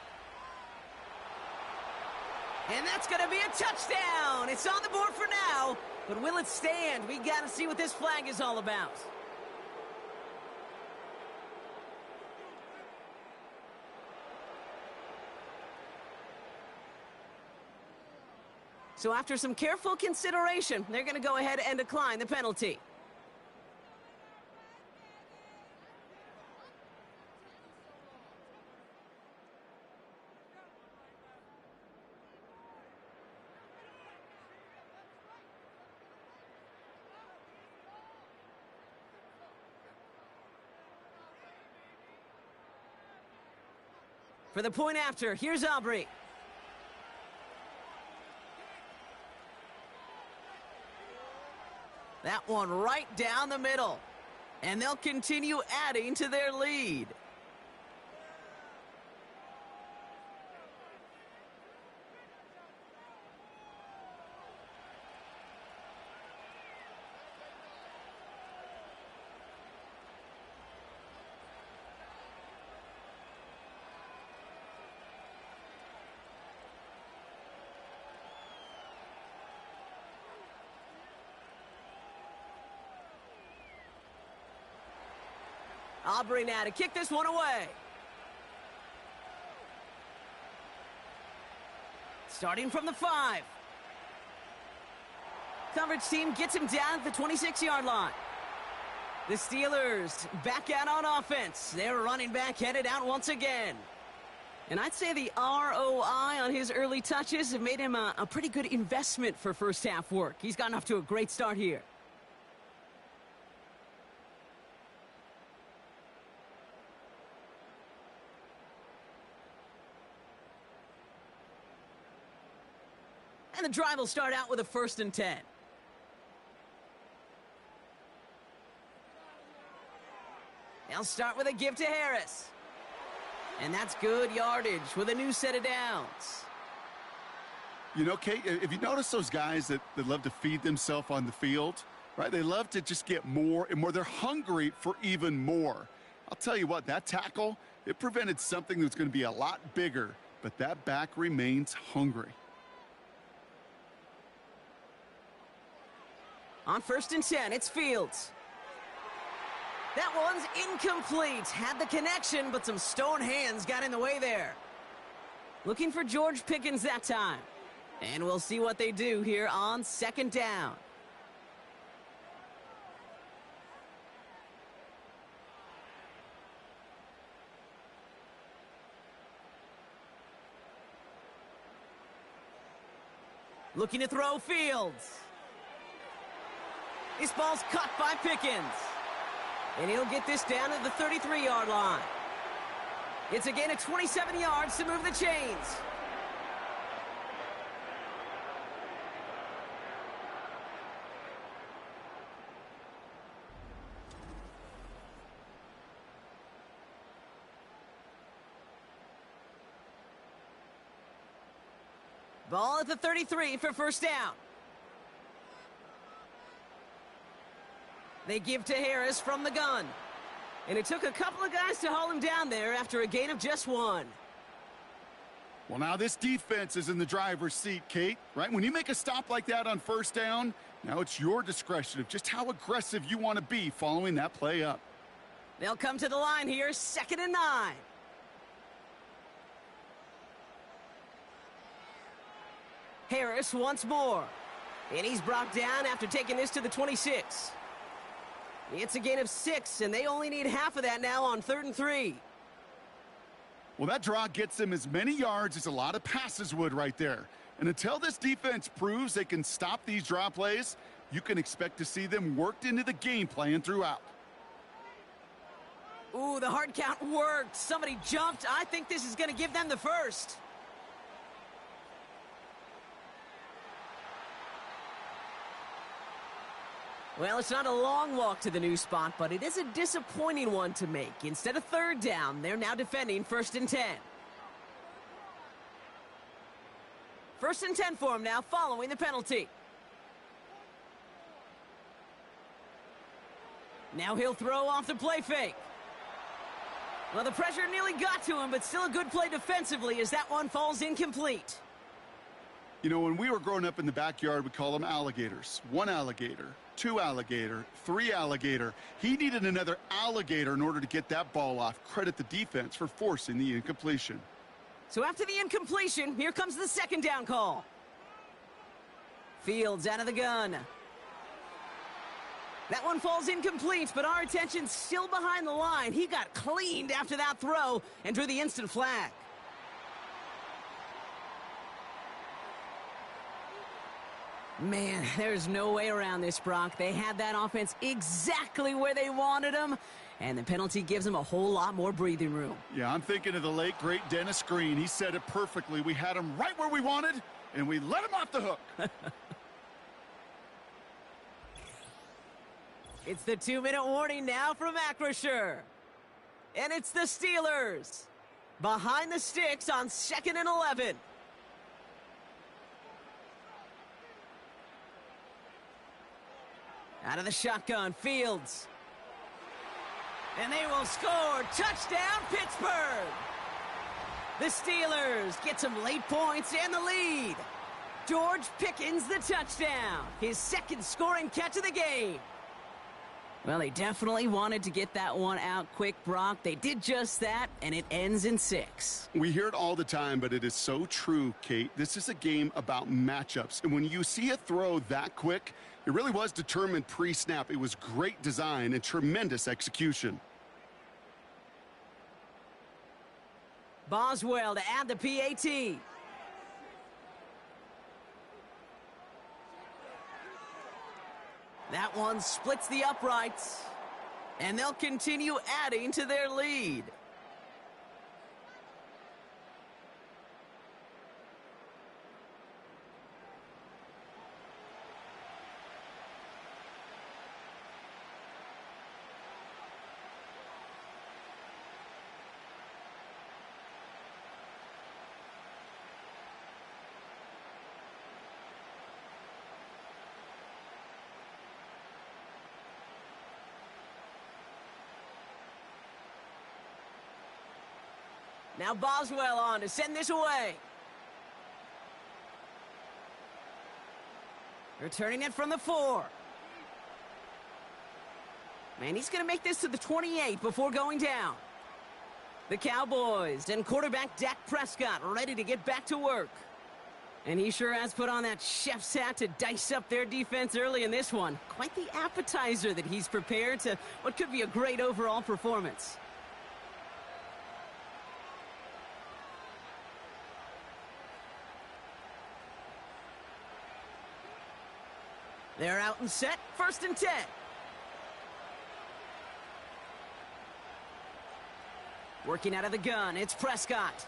And that's going to be a touchdown. It's on the board for now. But will it stand? We got to see what this flag is all about. So after some careful consideration, they're going to go ahead and decline the penalty. For the point after, here's Aubrey. That one right down the middle. And they'll continue adding to their lead. Aubrey now to kick this one away. Starting from the 5. Coverage team gets him down at the 26-yard line. The Steelers back out on offense. Their running back headed out once again. And I'd say the ROI on his early touches have made him a pretty good investment for first half work. He's gotten off to a great start here. And the drive will start out with a 1st and 10. They'll start with a give to Harris. And that's good yardage with a new set of downs. You know, Kate, if you notice those guys that love to feed themselves on the field, right? They love to just get more and more. They're hungry for even more. I'll tell you what, that tackle, it prevented something that's going to be a lot bigger, but that back remains hungry. On 1st and 10, it's Fields. That one's incomplete. Had the connection, but some stone hands got in the way there. Looking for George Pickens that time. And we'll see what they do here on 2nd down. Looking to throw Fields. This ball's caught by Pickens. And he'll get this down to the 33-yard line. It's a gain of 27 yards to move the chains. Ball at the 33 for 1st down. They give to Harris from the gun. And it took a couple of guys to haul him down there after a gain of just 1. Well, now this defense is in the driver's seat, Kate, right? When you make a stop like that on 1st down, now it's your discretion of just how aggressive you want to be following that play up. They'll come to the line here, 2nd and 9. Harris once more. And he's brought down after taking this to the 26. It's a gain of 6, and they only need half of that now on 3rd and 3. Well, that draw gets them as many yards as a lot of passes would right there. And until this defense proves they can stop these draw plays, you can expect to see them worked into the game plan throughout. Ooh, the hard count worked. Somebody jumped. I think this is going to give them the 1st. Well, it's not a long walk to the new spot, but it is a disappointing one to make. Instead of 3rd down, they're now defending 1st and 10. 1st and 10 for him now, following the penalty. Now he'll throw off the play fake. Well, the pressure nearly got to him, but still a good play defensively as that one falls incomplete. You know, when we were growing up in the backyard, we call them alligators. One alligator, two alligator, three alligator. He needed another alligator in order to get that ball off. Credit the defense for forcing the incompletion. So after the incompletion, here comes the second down call. Fields out of the gun. That one falls incomplete, but our attention's still behind the line. He got cleaned after that throw and drew the instant flag. Man, there's no way around this, Brock. They had that offense exactly where they wanted them, and the penalty gives them a whole lot more breathing room. Yeah, I'm thinking of the late, great Dennis Green. He said it perfectly. We had him right where we wanted, and we let him off the hook. It's the 2-minute warning now from Acrisure. And it's the Steelers. Behind the sticks on 2nd and 11. Out of the shotgun, Fields. And they will score. Touchdown, Pittsburgh. The Steelers get some late points and the lead. George Pickens the touchdown. His second scoring catch of the game. Well, they definitely wanted to get that one out quick, Brock. They did just that, and it ends in 6. We hear it all the time, but it is so true, Kate. This is a game about matchups. And when you see a throw that quick, it really was determined pre-snap. It was great design and tremendous execution. Boswell to add the PAT. That one splits the uprights, and they'll continue adding to their lead. Now Boswell on to send this away. Returning it from the 4. Man, he's going to make this to the 28 before going down. The Cowboys and quarterback Dak Prescott ready to get back to work. And he sure has put on that chef's hat to dice up their defense early in this one. Quite the appetizer that he's prepared to what could be a great overall performance. They're out and set, 1st and 10. Working out of the gun, it's Prescott.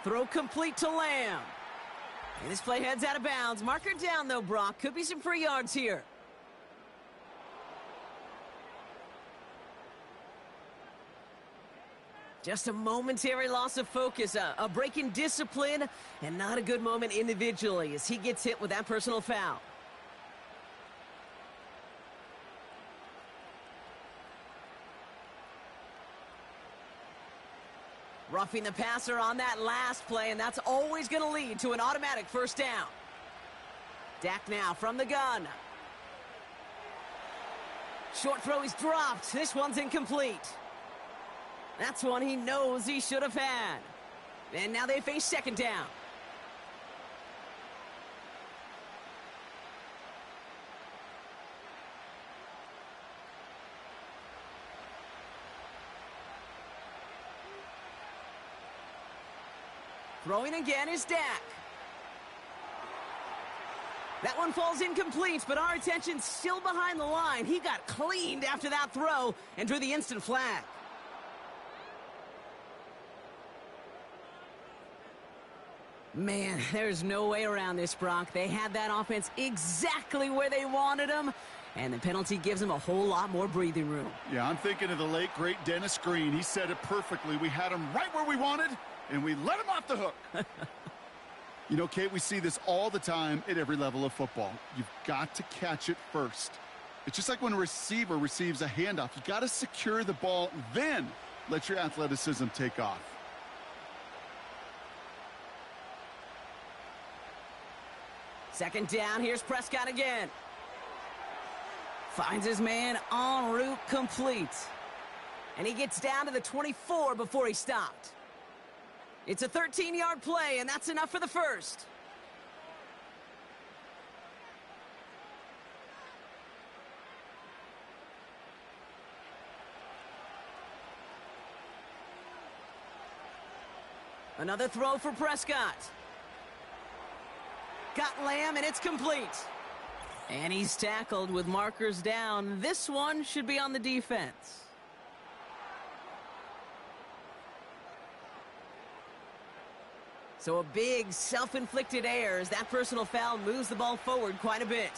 Throw complete to Lamb. And this play heads out of bounds. Marker down, though, Brock. Could be some free yards here. Just a momentary loss of focus, a break in discipline, and not a good moment individually as he gets hit with that personal foul. Roughing the passer on that last play, and that's always going to lead to an automatic 1st down. Dak now from the gun. Short throw is dropped. This one's incomplete. That's one he knows he should have had. And now they face 2nd down. Throwing again is Dak. That one falls incomplete, but our attention's still behind the line. He got cleaned after that throw and drew the instant flag. Man, there's no way around this, Brock. They had that offense exactly where they wanted them, and the penalty gives them a whole lot more breathing room. Yeah, I'm thinking of the late, great Dennis Green. He said it perfectly. We had him right where we wanted, and we let him off the hook. You know, Kate, we see this all the time at every level of football. You've got to catch it first. It's just like when a receiver receives a handoff. You've got to secure the ball, then let your athleticism take off. Second down, here's Prescott again. Finds his man en route complete. And he gets down to the 24 before he stopped. It's a 13-yard play, and that's enough for the first. Another throw for Prescott. Got Lamb, and it's complete. And he's tackled with markers down. This one should be on the defense. So a big self-inflicted error as that personal foul moves the ball forward quite a bit.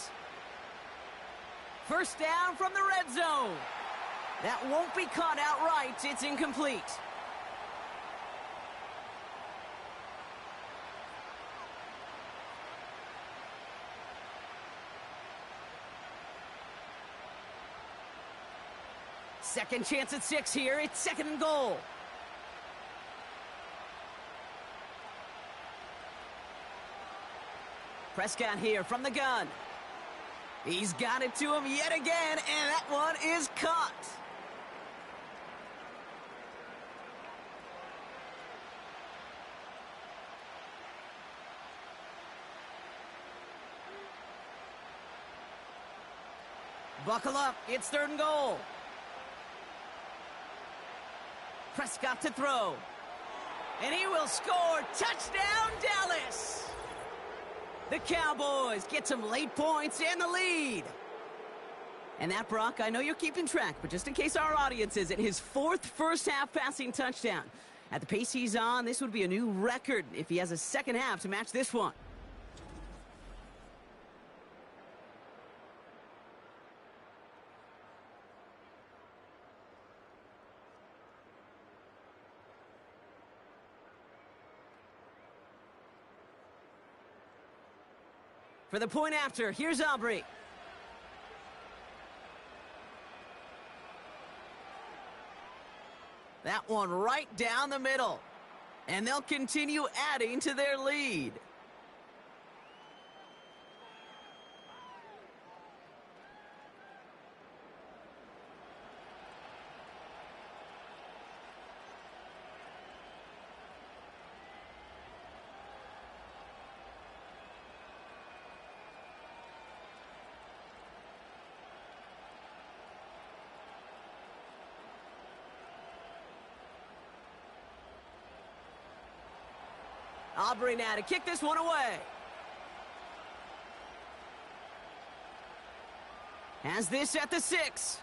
First down from the red zone. That won't be caught outright. It's incomplete. Second chance at 6 here. It's 2nd and goal. Prescott here from the gun. He's got it to him yet again, and that one is caught. Buckle up. It's 3rd and goal. Prescott to throw. And he will score. Touchdown, Dallas! The Cowboys get some late points and the lead. And that, Brock, I know you're keeping track, but just in case our audience isn't, his 4th first-half passing touchdown. At the pace he's on, this would be a new record if he has a second half to match this one. For the point after, here's Aubrey. That one right down the middle. And they'll continue adding to their lead. Aubrey now to kick this one away. Has this at the 6.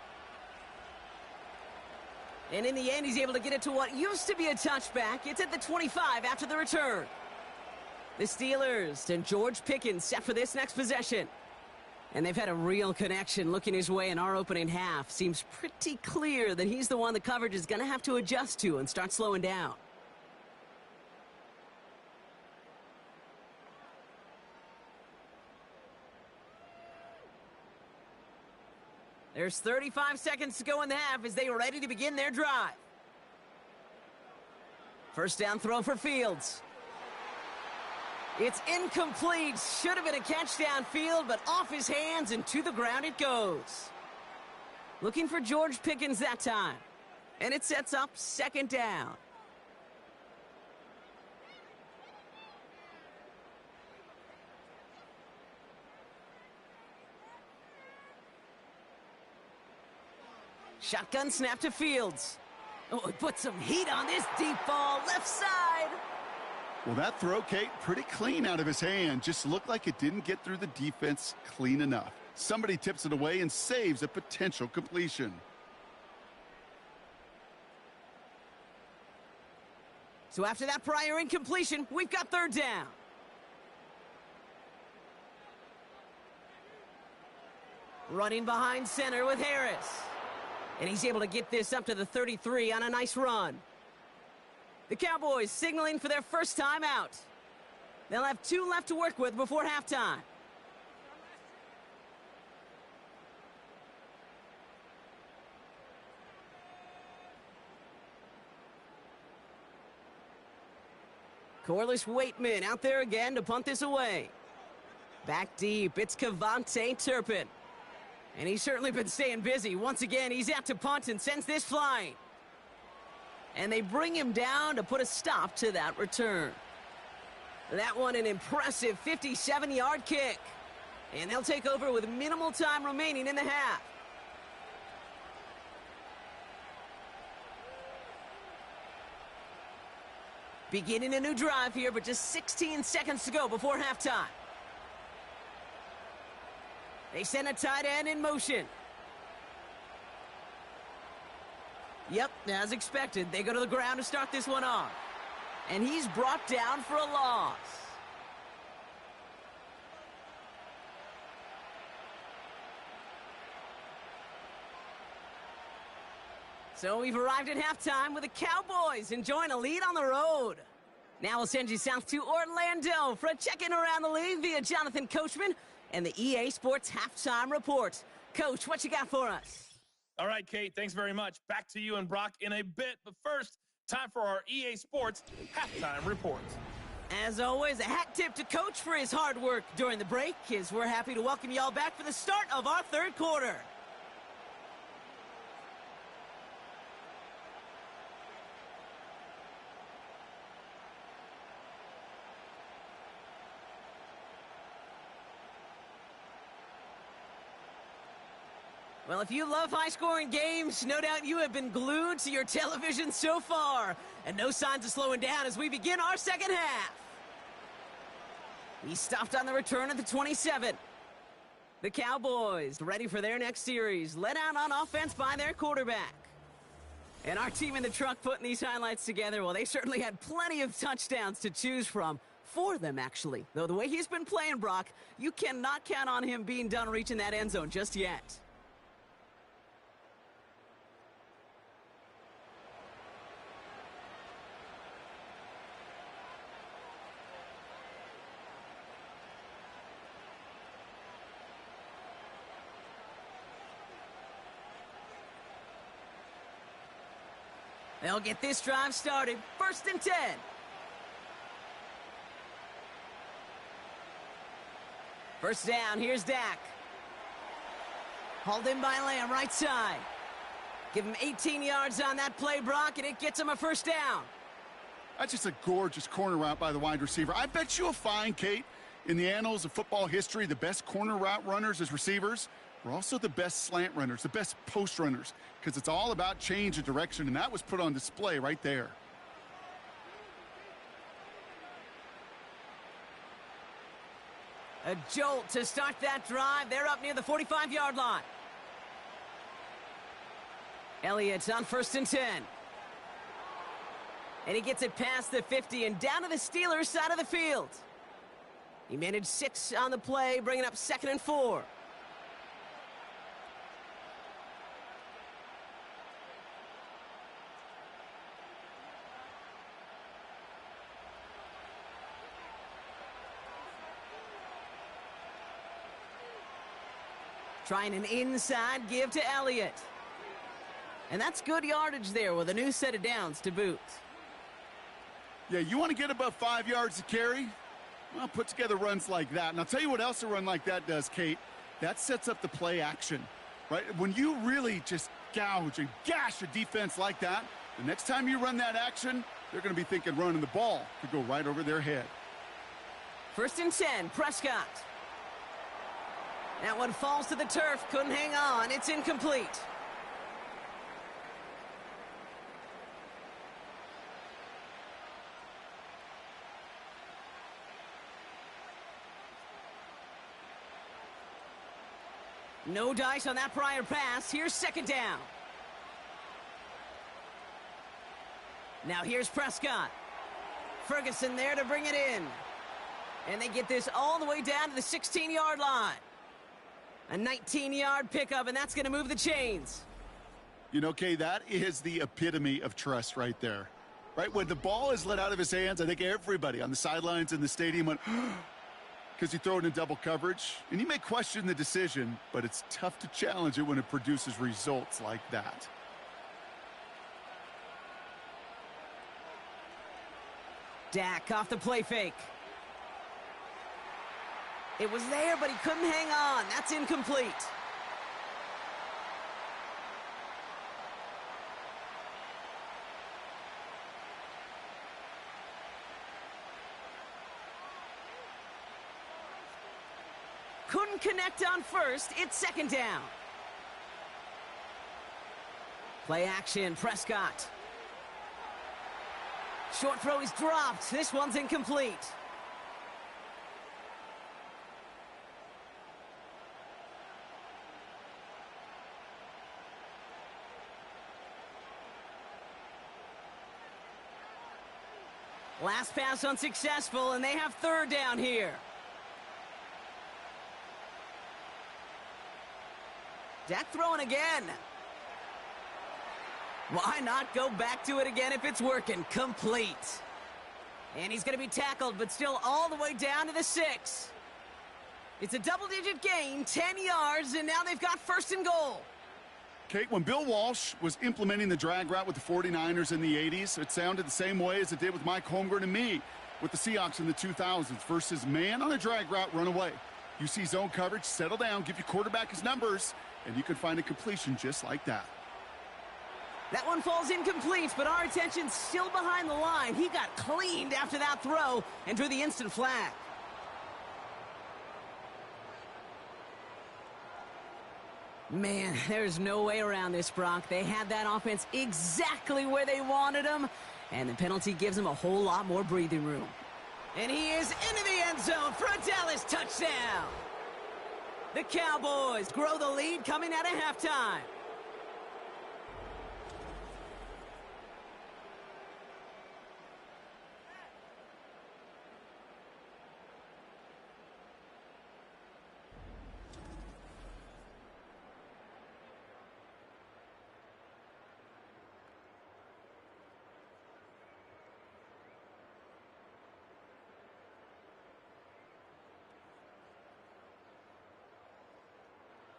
And in the end, he's able to get it to what used to be a touchback. It's at the 25 after the return. The Steelers and George Pickens set for this next possession. And they've had a real connection looking his way in our opening half. Seems pretty clear that he's the one the coverage is going to have to adjust to and start slowing down. There's 35 seconds to go in the half as they are ready to begin their drive. First down throw for Fields. It's incomplete. Should have been a catch downfield, but off his hands and to the ground it goes. Looking for George Pickens that time. And it sets up 2nd down. Shotgun snap to Fields. Oh, he put some heat on this deep ball, left side. Well, that throw, Kate, pretty clean out of his hand. Just looked like it didn't get through the defense clean enough. Somebody tips it away and saves a potential completion. So after that prior incompletion, we've got 3rd down. Running behind center with Harris. And he's able to get this up to the 33 on a nice run. The Cowboys signaling for their first time out. They'll have 2 left to work with before halftime. Corliss Waitman out there again to punt this away. Back deep, it's Cavante Turpin. And he's certainly been staying busy. Once again, he's out to punt and sends this flying. And they bring him down to put a stop to that return. That one an impressive 57-yard kick. And they'll take over with minimal time remaining in the half. Beginning a new drive here, but just 16 seconds to go before halftime. They send a tight end in motion. Yep, as expected, they go to the ground to start this one off. And he's brought down for a loss. So we've arrived at halftime with the Cowboys enjoying a lead on the road. Now we'll send you south to Orlando for a check-in around the league via Jonathan Coachman and the EA Sports Halftime Report. Coach, what you got for us? All right, Kate, thanks very much. Back to you and Brock in a bit. But first, time for our EA Sports Halftime Report. As always, a hat tip to Coach for his hard work during the break, as we're happy to welcome y'all back for the start of our third quarter. Well, if you love high-scoring games, no doubt you have been glued to your television so far. And no signs of slowing down as we begin our second half. He stopped on the return at the 27. The Cowboys ready for their next series, led out on offense by their quarterback. And our team in the truck putting these highlights together, well, they certainly had plenty of touchdowns to choose from. For them, actually. Though the way he's been playing, Brock, you cannot count on him being done reaching that end zone just yet. They'll get this drive started. 1st and 10. First down, here's Dak. Hauled in by Lamb, right side. Give him 18 yards on that play, Brock, and it gets him a first down. That's just a gorgeous corner route by the wide receiver. I bet you'll find, Kate, in the annals of football history, the best corner route runners as receivers were also the best slant runners, the best post runners, because it's all about change of direction, and that was put on display right there. A jolt to start that drive. They're up near the 45-yard line. Elliott's on 1st and 10. And he gets it past the 50 and down to the Steelers' side of the field. He managed 6 on the play, bringing up 2nd and 4. Trying an inside give to Elliott. And that's good yardage there with a new set of downs to boot. Yeah, you want to get above 5 yards to carry? Well, put together runs like that. And I'll tell you what else a run like that does, Kate. That sets up the play action, right? When you really just gouge and gash a defense like that, the next time you run that action, they're going to be thinking running the ball could go right over their head. 1st and 10, Prescott. That one falls to the turf, couldn't hang on. It's incomplete. No dice on that prior pass. Here's 2nd down. Now here's Prescott. Ferguson there to bring it in. And they get this all the way down to the 16-yard line. A 19-yard pickup, and that's going to move the chains. You know, Kay, that is the epitome of trust right there. Right? When the ball is let out of his hands, I think everybody on the sidelines in the stadium went, because he threw it in double coverage. And you may question the decision, but it's tough to challenge it when it produces results like that. Dak off the play fake. It was there, but he couldn't hang on. That's incomplete. Couldn't connect on first. It's second down. Play action, Prescott. Short throw is dropped. This one's incomplete. Last pass unsuccessful, and they have third down here. Dak throwing again. Why not go back to it again if it's working? Complete. And he's going to be tackled, but still all the way down to the 6. It's a double-digit gain, 10 yards, and now they've got first and goal. Kate, when Bill Walsh was implementing the drag route with the 49ers in the 80s, it sounded the same way as it did with Mike Holmgren and me with the Seahawks in the 2000s versus man on a drag route, run away. You see zone coverage, settle down, give your quarterback his numbers, and you can find a completion just like that. That one falls incomplete, but our attention's still behind the line. He got cleaned after that throw and drew the instant flag. Man, there's no way around this, Brock. They had that offense exactly where they wanted them, and the penalty gives them a whole lot more breathing room. And he is into the end zone for a Dallas touchdown. The Cowboys grow the lead coming out of halftime.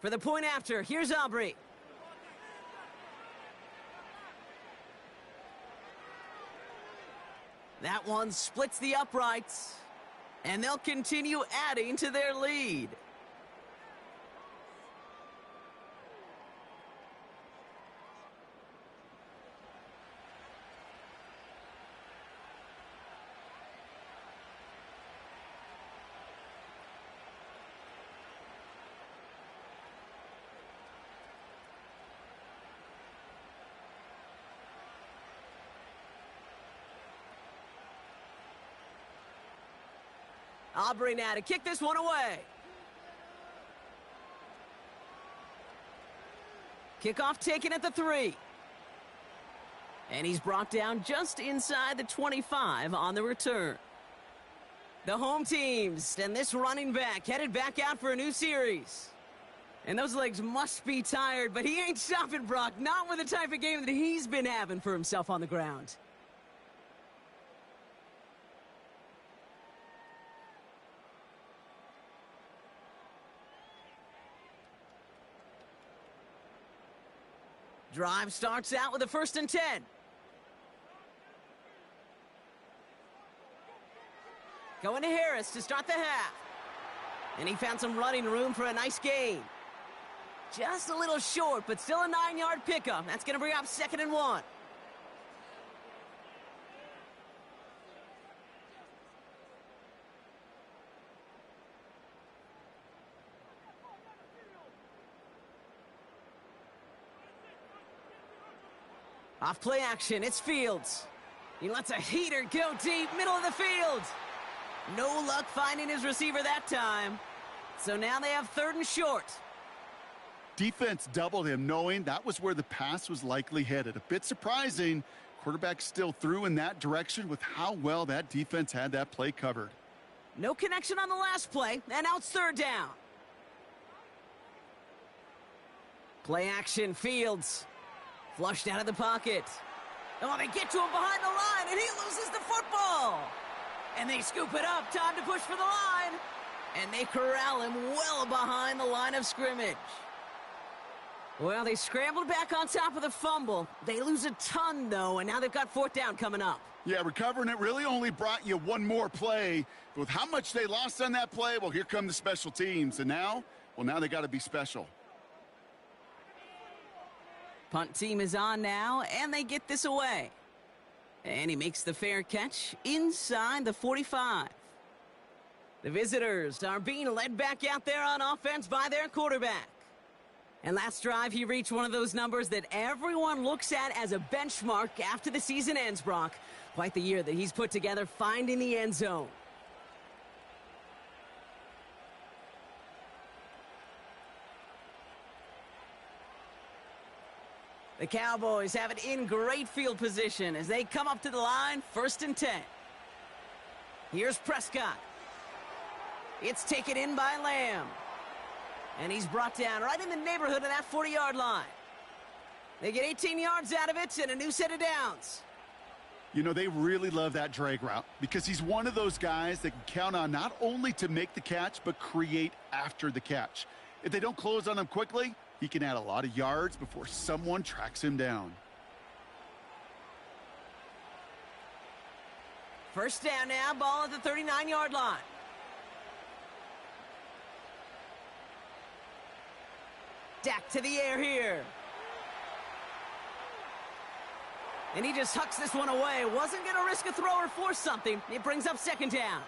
For the point after, here's Aubrey. That one splits the uprights, and they'll continue adding to their lead. Aubrey now to kick this one away. Kickoff taken at the 3. And he's brought down just inside the 25 on the return. The home teams and this running back headed back out for a new series. And those legs must be tired, but he ain't stopping, Brock. Not with the type of game that he's been having for himself on the ground. Drive starts out with a 1st and 10. Going to Harris to start the half. And he found some running room for a nice gain. Just a little short, but still a 9-yard pickup. That's going to bring up 2nd and 1. Off play action, it's Fields. He lets a heater go deep, middle of the field. No luck finding his receiver that time. So now they have 3rd and short. Defense doubled him, knowing that was where the pass was likely headed. A bit surprising. Quarterback still threw in that direction with how well that defense had that play covered. No connection on the last play, and now it's 3rd down. Play action, Fields. Flushed out of the pocket. Oh, they get to him behind the line, and he loses the football. And they scoop it up. Time to push for the line. And they corral him well behind the line of scrimmage. Well, they scrambled back on top of the fumble. They lose a ton, though, and now they've got fourth down coming up. Yeah, recovering it really only brought you one more play. But with how much they lost on that play, well, here come the special teams. And now, well, now they got to be special. Punt team is on now, and they get this away. And he makes the fair catch inside the 45. The visitors are being led back out there on offense by their quarterback. And last drive, he reached one of those numbers that everyone looks at as a benchmark after the season ends, Brock. Quite the year that he's put together finding the end zone. The Cowboys have it in great field position as they come up to the line, 1st and 10. Here's Prescott. It's taken in by Lamb. And he's brought down right in the neighborhood of that 40-yard line. They get 18 yards out of it and a new set of downs. You know, they really love that drag route because he's one of those guys that can count on not only to make the catch, but create after the catch. If they don't close on him quickly, he can add a lot of yards before someone tracks him down. First down now, ball at the 39-yard line. Dak to the air here. And he just hucks this one away. Wasn't going to risk a throw or force something. It brings up 2nd down.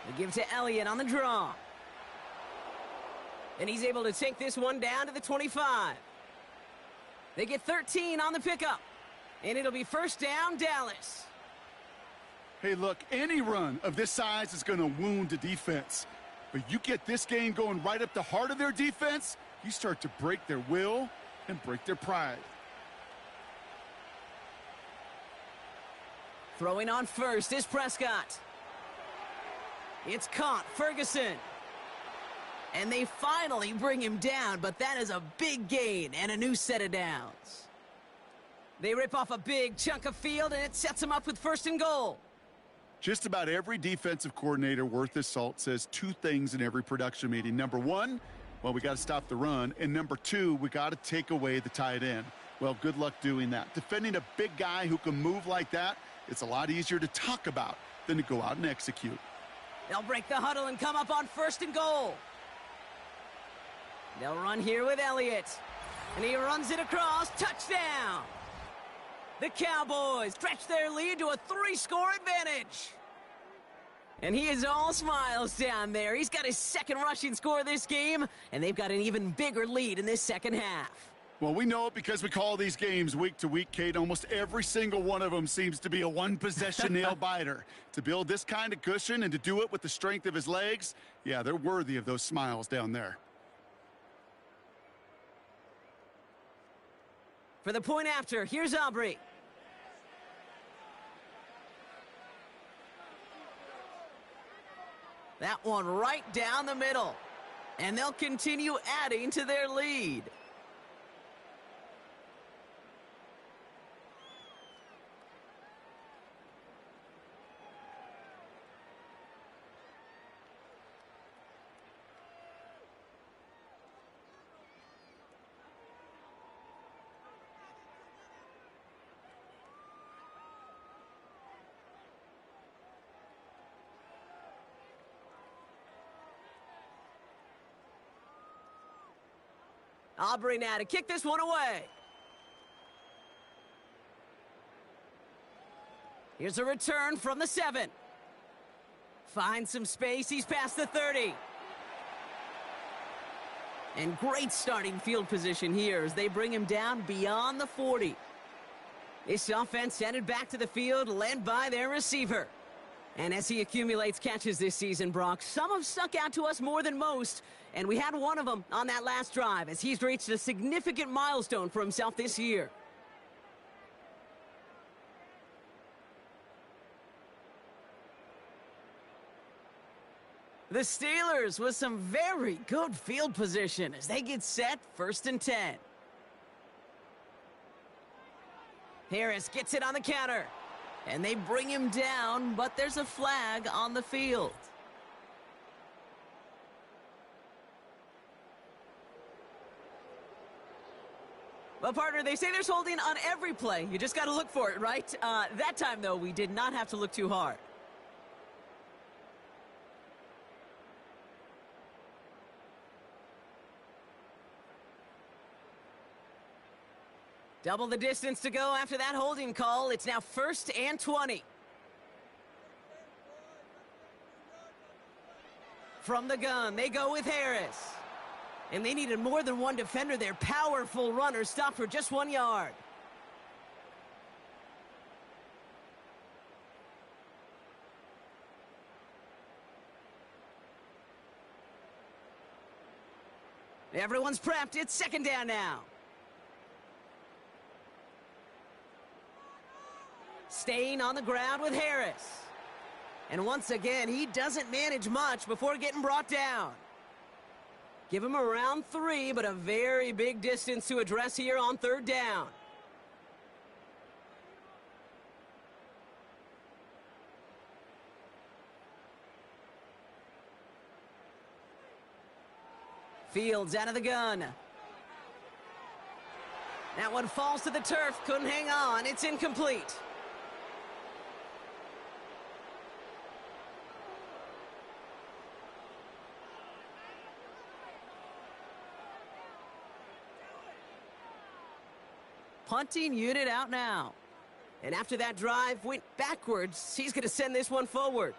They give to Elliott on the draw. And he's able to take this one down to the 25. They get 13 on the pickup. And it'll be first down, Dallas. Hey, look, any run of this size is going to wound the defense. But you get this game going right up the heart of their defense, you start to break their will and break their pride. Throwing on first is Prescott. It's caught, Ferguson. And they finally bring him down, but that is a big gain and a new set of downs. They rip off a big chunk of field, and it sets them up with 1st and goal. Just about every defensive coordinator worth his salt says two things in every production meeting. Number one, well, we got to stop the run. And number two, we got to take away the tight end. Well, good luck doing that. Defending a big guy who can move like that, it's a lot easier to talk about than to go out and execute. They'll break the huddle and come up on 1st and goal. They'll run here with Elliott. And he runs it across. Touchdown! The Cowboys stretch their lead to a 3-score advantage. And he is all smiles down there. He's got his 2nd rushing score this game, and they've got an even bigger lead in this 2nd half. Well, we know it because we call these games week to week, Kate. Almost every single one of them seems to be a one-possession nail-biter. To build this kind of cushion and to do it with the strength of his legs, yeah, they're worthy of those smiles down there. For the point after, here's Aubrey. That one right down the middle. And they'll continue adding to their lead. Aubrey now to kick this one away. Here's a return from the 7. Finds some space. He's past the 30. And great starting field position here as they bring him down beyond the 40. This offense headed back to the field, led by their receiver. And as he accumulates catches this season, Brock, some have stuck out to us more than most. And we had one of them on that last drive as he's reached a significant milestone for himself this year. The Steelers with some very good field position as they get set 1st and 10. Harris gets it on the counter. And they bring him down, but there's a flag on the field. Well, partner, they say there's holding on every play. You just got to look for it, right? That time, though, we did not have to look too hard. Double the distance to go after that holding call. It's now 1st and 20. From the gun, they go with Harris. And they needed more than one defender. Their powerful runner stopped for just 1 yard. Everyone's prepped. It's 2nd down now. Staying on the ground with Harris. And once again, he doesn't manage much before getting brought down. Give him around 3, but a very big distance to address here on 3rd down. Fields out of the gun. That one falls to the turf. Couldn't hang on. It's incomplete. Punting unit out now. And after that drive went backwards, he's going to send this one forward.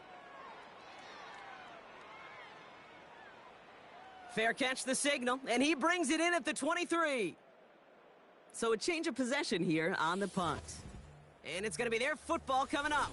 Fair catch the signal, and he brings it in at the 23. So a change of possession here on the punt. And it's going to be their football coming up.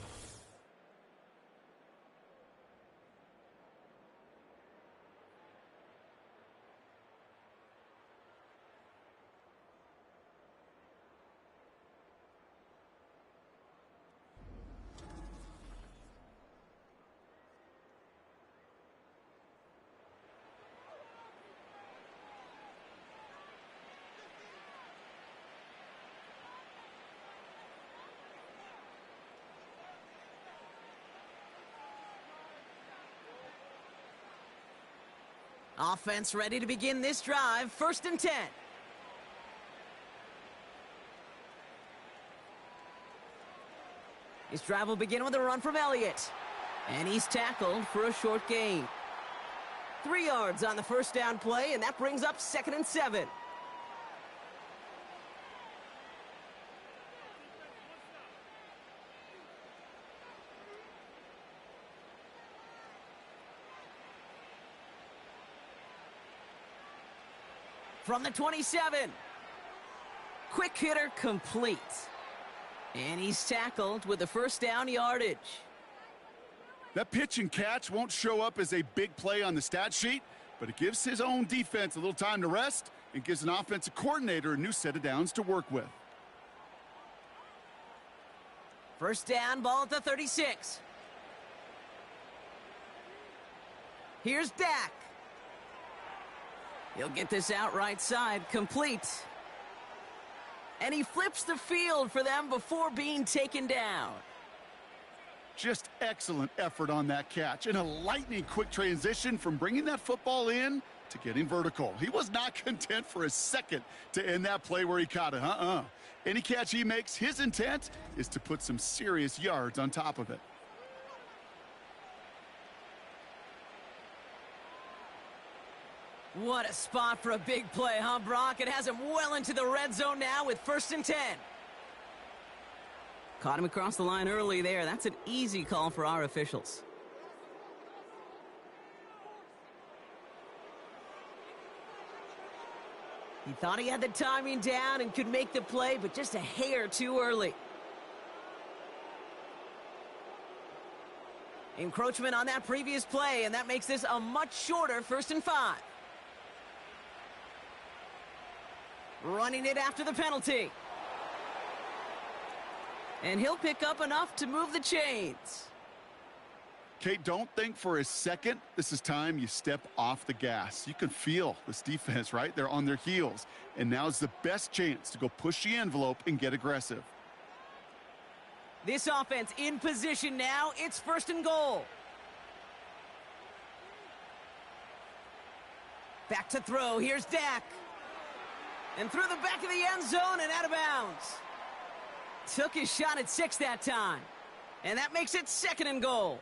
Offense ready to begin this drive. 1st and 10. This drive will begin with a run from Elliott. And he's tackled for a short gain. 3 yards on the 1st down play, and that brings up 2nd and 7. From the 27. Quick hitter complete. And he's tackled with the 1st down yardage. That pitch and catch won't show up as a big play on the stat sheet, but it gives his own defense a little time to rest and gives an offensive coordinator a new set of downs to work with. 1st down, ball at the 36. Here's Dak. He'll get this out right side, complete. And he flips the field for them before being taken down. Just excellent effort on that catch and a lightning quick transition from bringing that football in to getting vertical. He was not content for a second to end that play where he caught it. Any catch he makes, his intent is to put some serious yards on top of it. What a spot for a big play, huh, Brock? It has him well into the red zone now with 1st and 10. Caught him across the line early there. That's an easy call for our officials. He thought he had the timing down and could make the play, but just a hair too early. Encroachment on that previous play, and that makes this a much shorter 1st and 5. Running it after the penalty. And he'll pick up enough to move the chains. Kate, don't think for a second this is time you step off the gas. You can feel this defense, right? They're on their heels. And now's the best chance to go push the envelope and get aggressive. This offense in position now. It's 1st and goal. Back to throw. Here's Dak. And through the back of the end zone and out of bounds. Took his shot at 6 that time. And that makes it 2nd and goal.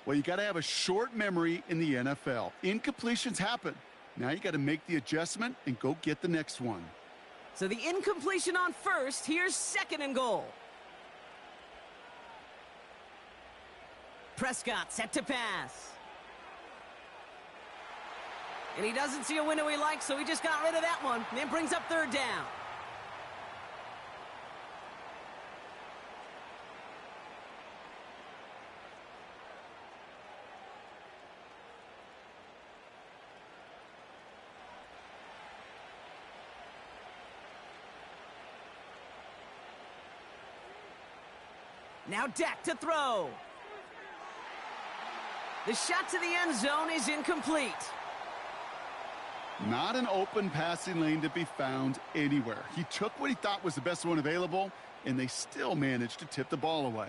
Well, you got to have a short memory in the NFL. Incompletions happen. Now you got to make the adjustment and go get the next one. So the incompletion on 1st. Here's 2nd and goal. Prescott set to pass. And he doesn't see a window he likes, so he just got rid of that one. And then brings up 3rd down. Now Dak to throw. The shot to the end zone is incomplete. Not an open passing lane to be found anywhere. He took what he thought was the best one available, and they still managed to tip the ball away.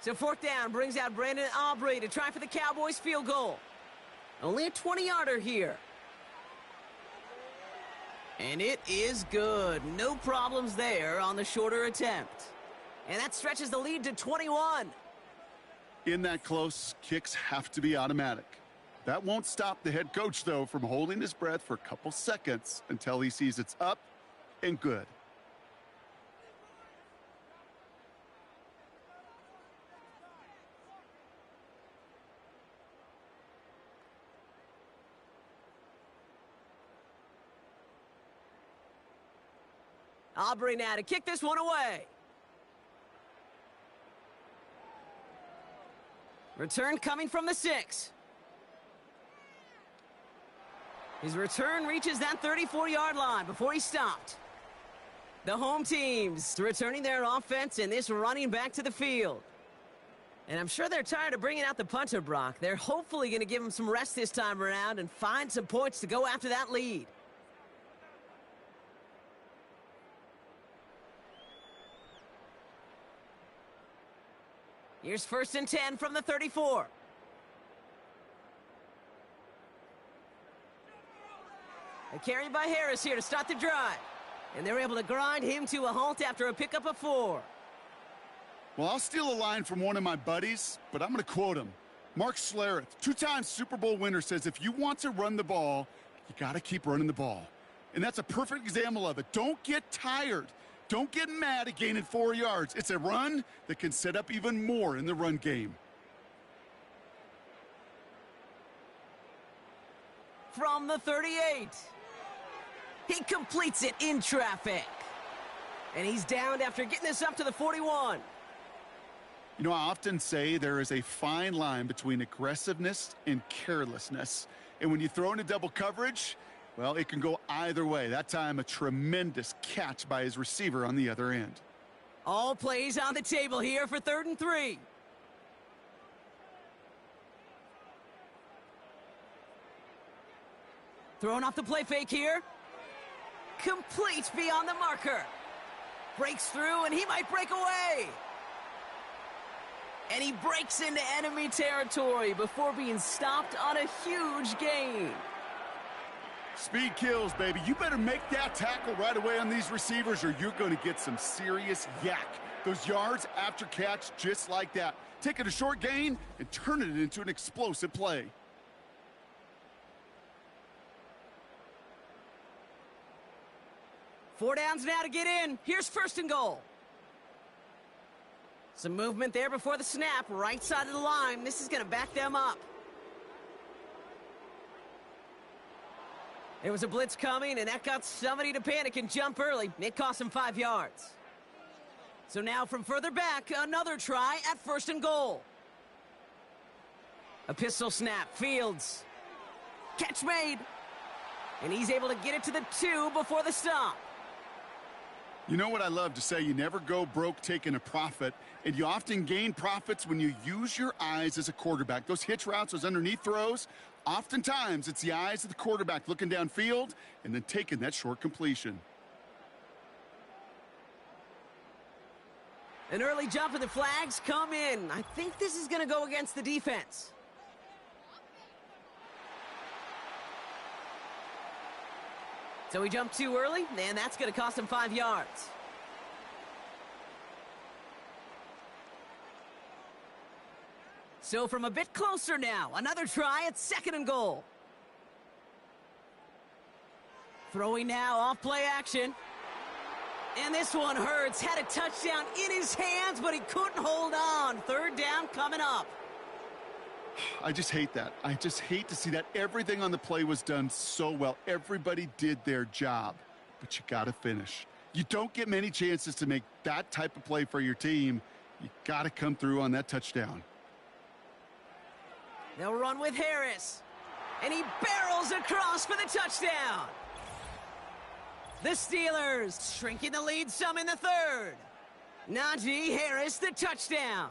So 4th down brings out Brandon Aubrey to try for the Cowboys field goal. Only a 20-yarder here. And it is good. No problems there on the shorter attempt. And that stretches the lead to 21. In that close, kicks have to be automatic. That won't stop the head coach, though, from holding his breath for a couple seconds until he sees it's up and good. Aubrey now to kick this one away. Return coming from the 6. His return reaches that 34-yard line before he stopped. The home teams returning their offense and this running back to the field. And I'm sure they're tired of bringing out the punter, Brock. They're hopefully going to give him some rest this time around and find some points to go after that lead. Here's 1st and 10 from the 34. A carry by Harris here to start the drive. And they're able to grind him to a halt after a pickup of 4. Well, I'll steal a line from one of my buddies, but I'm going to quote him. Mark Schlereth, 2-time Super Bowl winner, says if you want to run the ball, you got to keep running the ball. And that's a perfect example of it. Don't get tired. Don't get mad at gaining 4 yards. It's a run that can set up even more in the run game. From the 38. He completes it in traffic. And he's downed after getting this up to the 41. You know, I often say there is a fine line between aggressiveness and carelessness. And when you throw into double coverage, well, it can go either way. That time, a tremendous catch by his receiver on the other end. All plays on the table here for 3rd and 3. Throwing off the play fake here. Completes beyond the marker. Breaks through, and he might break away. And he breaks into enemy territory before being stopped on a huge gain. Speed kills, baby. You better make that tackle right away on these receivers or you're going to get some serious yak. Those yards after catch just like that. Taking a short gain and turning it into an explosive play. Four downs now to get in. Here's 1st and goal. Some movement there before the snap. Right side of the line. This is going to back them up. There was a blitz coming, and that got somebody to panic and jump early. It cost him 5 yards. So now from further back, another try at 1st and goal. A pistol snap. Fields. Catch made. And he's able to get it to the 2 before the stop. You know what I love to say? You never go broke taking a profit, and you often gain profits when you use your eyes as a quarterback. Those hitch routes, those underneath throws, oftentimes it's the eyes of the quarterback looking downfield and then taking that short completion. An early jump and the flags come in. I think this is going to go against the defense. So he jumped too early, and that's going to cost him 5 yards. So from a bit closer now, another try at 2nd and goal. Throwing now off play action. And this one hurts. Had a touchdown in his hands, but he couldn't hold on. 3rd down coming up. I just hate that. I just hate to see that. Everything on the play was done so well. Everybody did their job, but you got to finish. You don't get many chances to make that type of play for your team. You got to come through on that touchdown. They'll run with Harris, and he barrels across for the touchdown. The Steelers shrinking the lead some in the 3rd. Najee Harris, the touchdown.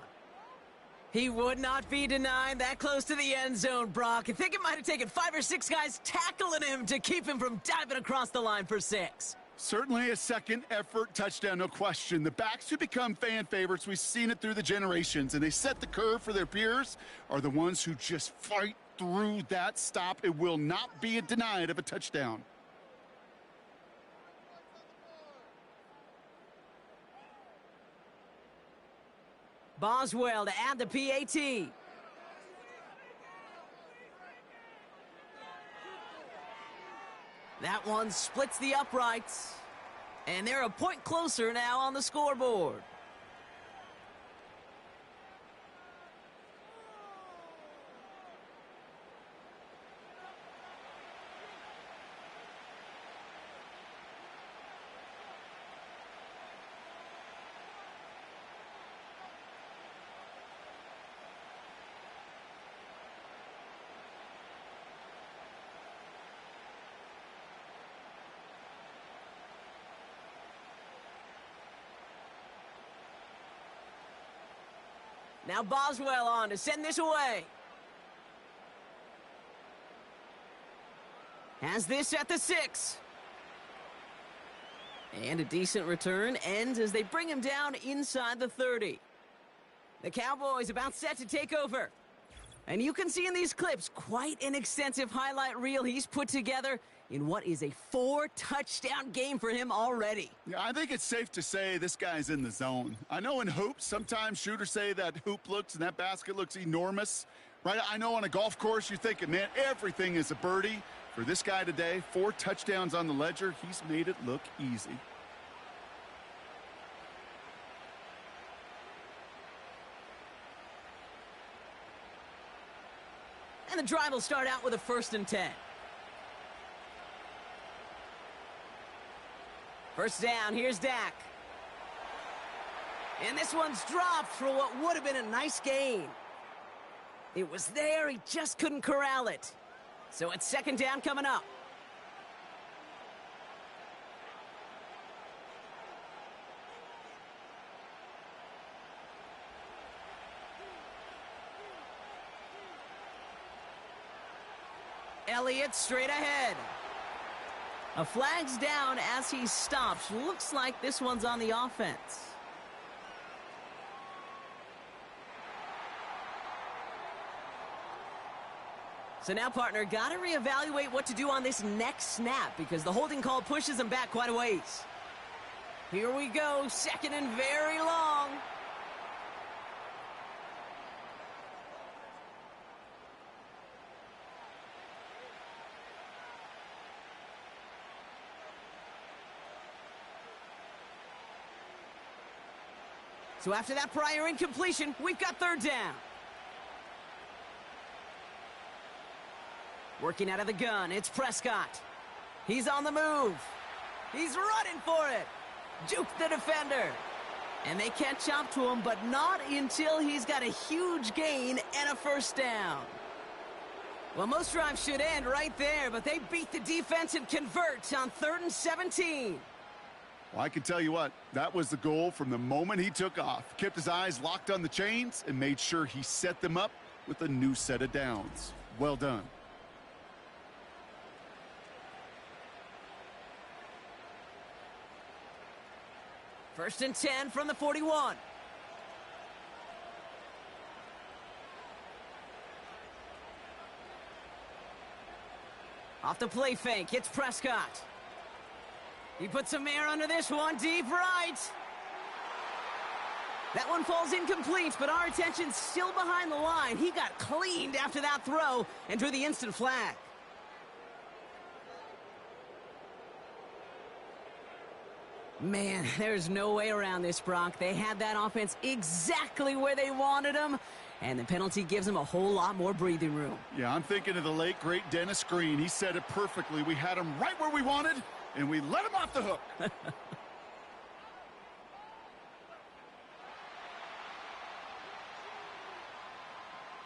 He would not be denied that close to the end zone, Brock. I think it might have taken 5 or 6 guys tackling him to keep him from diving across the line for 6. Certainly a second effort touchdown, no question. The backs who become fan favorites, we've seen it through the generations, and they set the curve for their peers, are the ones who just fight through that stop. It will not be denied of a touchdown. Boswell to add the PAT. That one splits the uprights. And they're a point closer now on the scoreboard. Now Boswell on to send this away. Has this at the 6. And a decent return ends as they bring him down inside the 30. The Cowboys about set to take over. And you can see in these clips quite an extensive highlight reel he's put together in what is a 4-touchdown game for him already. Yeah, I think it's safe to say this guy's in the zone. I know in hoops, sometimes shooters say that hoop looks and that basket looks enormous, right? I know on a golf course you're thinking, man, everything is a birdie. For this guy today, 4 touchdowns on the ledger, he's made it look easy. And the drive will start out with a 1st and 10. First down, here's Dak. And this one's dropped for what would have been a nice gain. It was there, he just couldn't corral it. So it's 2nd down coming up. Elliott straight ahead. A flag's down as he stops. Looks like this one's on the offense. So now, partner, got to reevaluate what to do on this next snap because the holding call pushes him back quite a ways. Here we go, 2nd and very long. So after that prior incompletion, we've got 3rd down. Working out of the gun, it's Prescott. He's on the move. He's running for it. Juke the defender. And they catch up to him, but not until he's got a huge gain and a 1st down. Well, most drives should end right there, but they beat the defense and convert on 3rd and 17. Well, I can tell you what, that was the goal from the moment he took off. Kept his eyes locked on the chains and made sure he set them up with a new set of downs. Well done. First and 10 from the 41. Off the play fake, it's Prescott. He puts some air under this one, deep right. That one falls incomplete, but our attention's still behind the line. He got cleaned after that throw and drew the instant flag. Man, there's no way around this, Brock. They had that offense exactly where they wanted them, and the penalty gives them a whole lot more breathing room. Yeah, I'm thinking of the late, great Dennis Green. He said it perfectly. We had him right where we wanted, and we let him off the hook.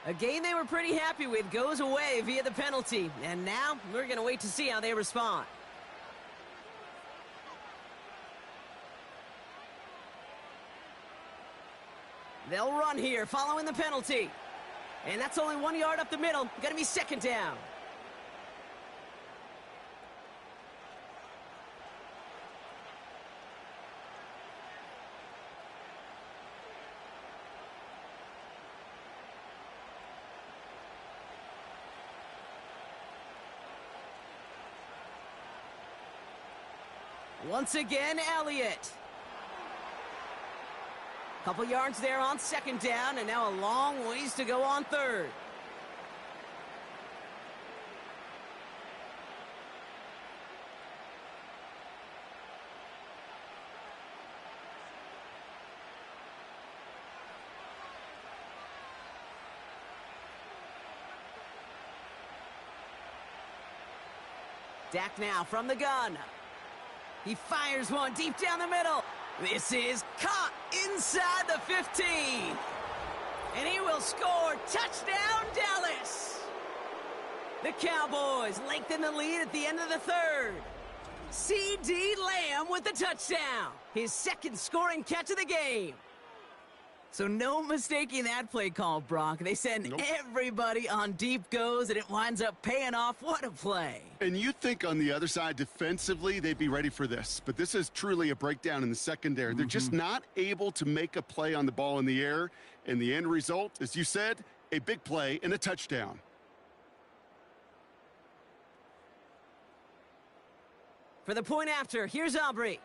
A game they were pretty happy with goes away via the penalty, and now we're going to wait to see how they respond. They'll run here following the penalty. And that's only 1 yard up the middle. Going to be second down. Once again, Elliott. Couple yards there on second down, and now a long ways to go on third. Dak now from the gun. He fires one deep down the middle. This is caught inside the 15. And he will score. Touchdown, Dallas. The Cowboys lengthen the lead at the end of the third. C.D. Lamb with the touchdown. His second scoring catch of the game. So no mistaking that play call, Brock. They send everybody on deep goes, and it winds up paying off. What a play. And you think on the other side defensively they'd be ready for this, but this is truly a breakdown in the secondary. They're just not able to make a play on the ball in the air, and the end result, as you said, a big play and a touchdown. For the point after, here's Aubrey.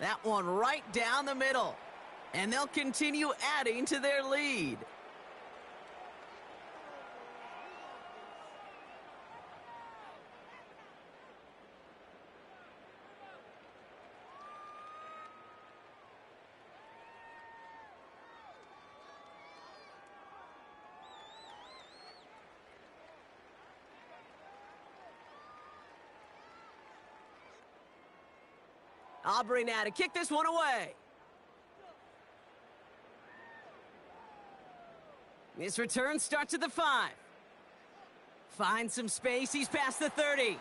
That one right down the middle. And they'll continue adding to their lead. Aubrey now to kick this one away. This return starts at the 5. Finds some space. He's past the 30.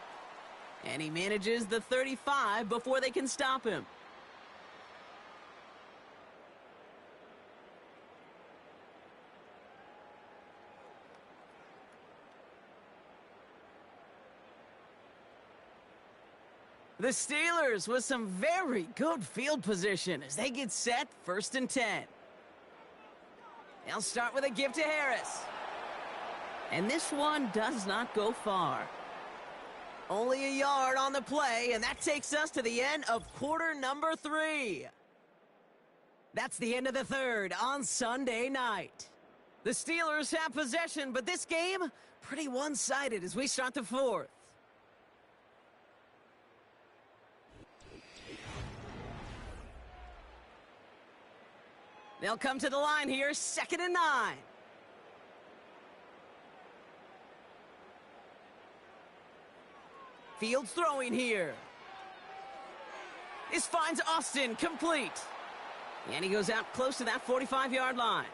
And he manages the 35 before they can stop him. The Steelers with some very good field position as they get set, first and 10. They'll start with a give to Harris. And this one does not go far. Only a yard on the play, and that takes us to the end of quarter number 3. That's the end of the third on Sunday night. The Steelers have possession, but this game, pretty one-sided as we start the fourth. They'll come to the line here, second and 9. Fields throwing here. This finds Austin complete. And he goes out close to that 45-yard line.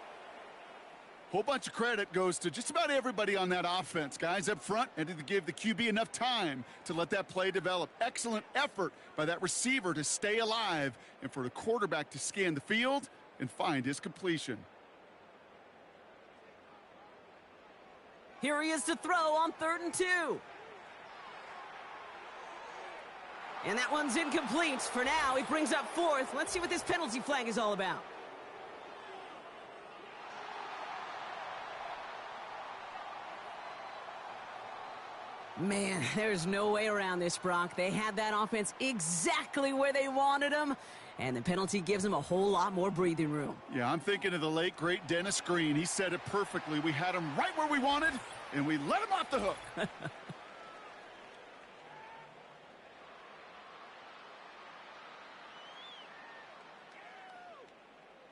Whole bunch of credit goes to just about everybody on that offense. Guys up front had to give the QB enough time to let that play develop. Excellent effort by that receiver to stay alive and for the quarterback to scan the field and find his completion. Here he is to throw on 3rd and 2. And that one's incomplete. For now, he brings up 4th. Let's see what this penalty flag is all about. Man, there's no way around this, Brock. They had that offense exactly where they wanted them, and the penalty gives them a whole lot more breathing room. Yeah, I'm thinking of the late, great Dennis Green. He said it perfectly. We had him right where we wanted, and we let him off the hook.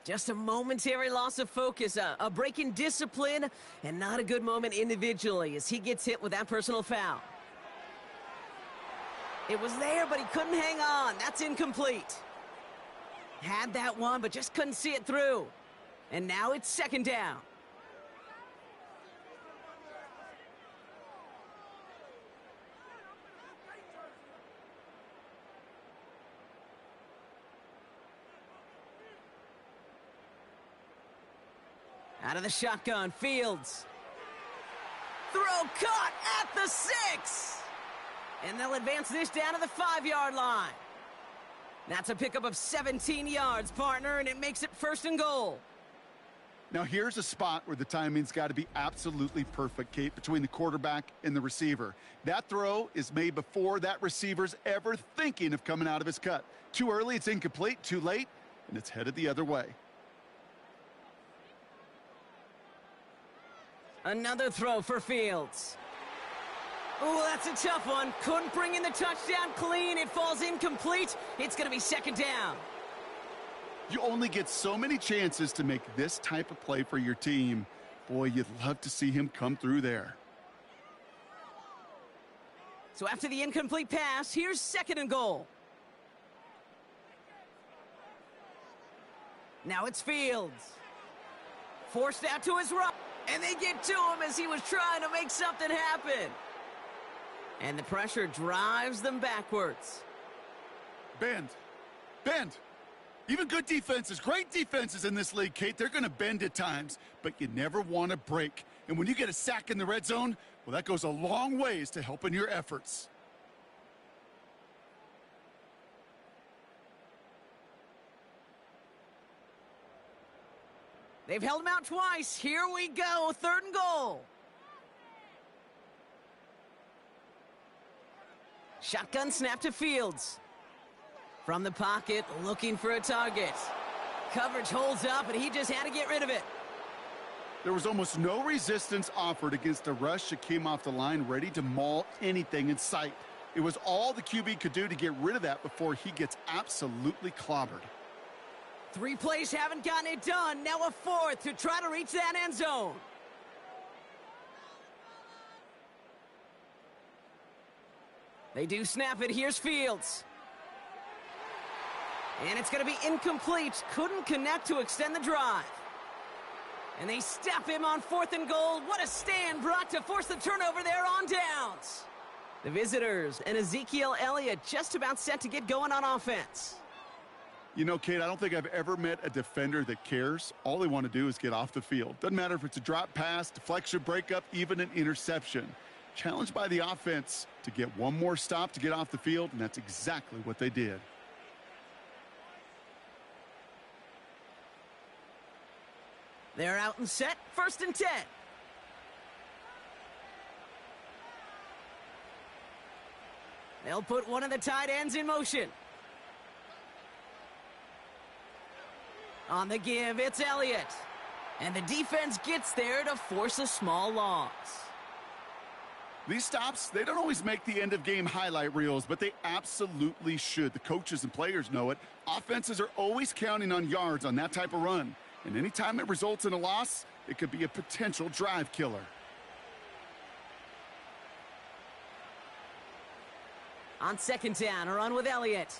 Just a momentary loss of focus, a break in discipline, and not a good moment individually as he gets hit with that personal foul. It was there, but he couldn't hang on. That's incomplete. Had that one, but just couldn't see it through. And now it's 2nd down. Out of the shotgun, Fields. Throw caught at the 6. And they'll advance this down to the 5-yard line. That's a pickup of 17 yards, partner, and it makes it 1st and goal. Now here's a spot where the timing's got to be absolutely perfect, Kate, between the quarterback and the receiver. That throw is made before that receiver's ever thinking of coming out of his cut. Too early, it's incomplete. Too late, and it's headed the other way. Another throw for Fields. Oh, that's a tough one. Couldn't bring in the touchdown clean. It falls incomplete. It's going to be 2nd down. You only get so many chances to make this type of play for your team. Boy, you'd love to see him come through there. So after the incomplete pass, here's 2nd and goal. Now it's Fields. Forced out to his right. And they get to him as he was trying to make something happen. And the pressure drives them backwards. Bend. Bend. Even good defenses, great defenses in this league, Kate, they're going to bend at times, but you never want to break. And when you get a sack in the red zone, well, that goes a long ways to helping your efforts. They've held him out twice. Here we go, 3rd and goal. Shotgun snap to Fields. From the pocket, looking for a target. Coverage holds up, and he just had to get rid of it. There was almost no resistance offered against a rush that came off the line ready to maul anything in sight. It was all the QB could do to get rid of that before he gets absolutely clobbered. 3 plays haven't gotten it done. Now a 4th to try to reach that end zone. They do snap it. Here's Fields. And it's going to be incomplete. Couldn't connect to extend the drive. And they step him on 4th and goal. What a stand, Brock, to force the turnover there on downs. The visitors and Ezekiel Elliott just about set to get going on offense. You know, Kate, I don't think I've ever met a defender that cares. All they want to do is get off the field. Doesn't matter if it's a drop pass, deflection, breakup, even an interception. Challenged by the offense to get one more stop to get off the field, and that's exactly what they did. They're out and set. 1st and 10. They'll put one of the tight ends in motion. On the give, it's Elliott. And the defense gets there to force a small loss. These stops, they don't always make the end-of-game highlight reels, but they absolutely should. The coaches and players know it. Offenses are always counting on yards on that type of run. And anytime it results in a loss, it could be a potential drive killer. On 2nd down, a run with Elliott.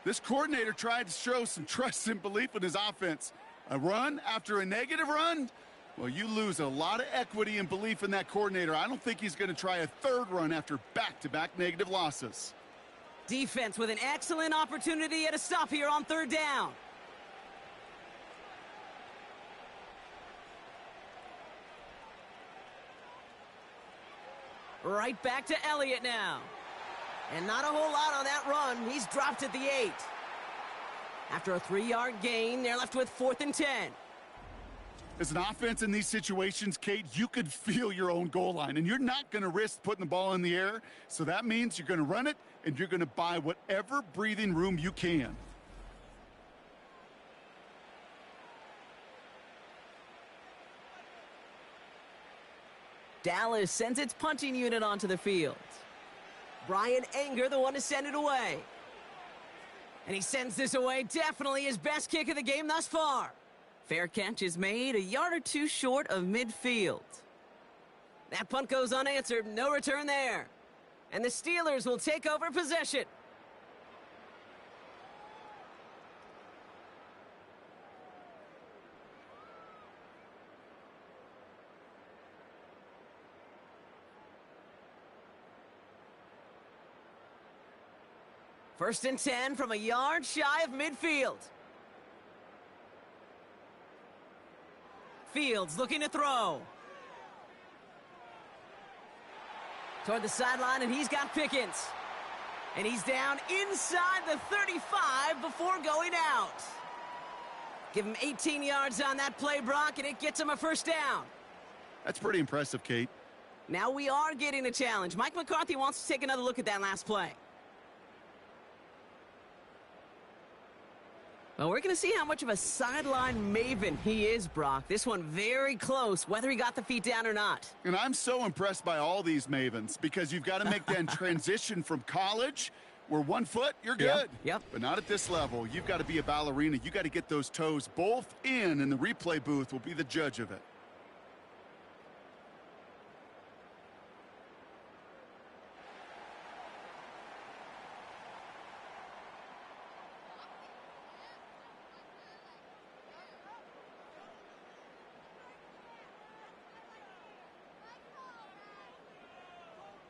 This coordinator tried to show some trust and belief in his offense. A run after a negative run? Well, you lose a lot of equity and belief in that coordinator. I don't think he's going to try a third run after back-to-back negative losses. Defense with an excellent opportunity at a stop here on third down. Right back to Elliott now. And not a whole lot on that run. He's dropped at the 8. After a 3-yard gain, they're left with 4th and 10. As an offense in these situations, Kate, you could feel your own goal line, and you're not going to risk putting the ball in the air. So that means you're going to run it, and you're going to buy whatever breathing room you can. Dallas sends its punting unit onto the field. Brian Anger, the one to send it away. And he sends this away, definitely his best kick of the game thus far. Fair catch is made, a yard or two short of midfield. That punt goes unanswered, no return there. And the Steelers will take over possession. First and 10 from a yard shy of midfield. Fields looking to throw. Toward the sideline, and he's got Pickens. And he's down inside the 35 before going out. Give him 18 yards on that play, Brock, and it gets him a first down. That's pretty impressive, Kate. Now we are getting a challenge. Mike McCarthy wants to take another look at that last play. Well, we're going to see how much of a sideline maven he is, Brock. This one very close, whether he got the feet down or not. And I'm so impressed by all these mavens because you've got to make that transition from college where 1 foot, you're good. Yep. But not at this level. You've got to be a ballerina. You got to get those toes both in, and the replay booth will be the judge of it.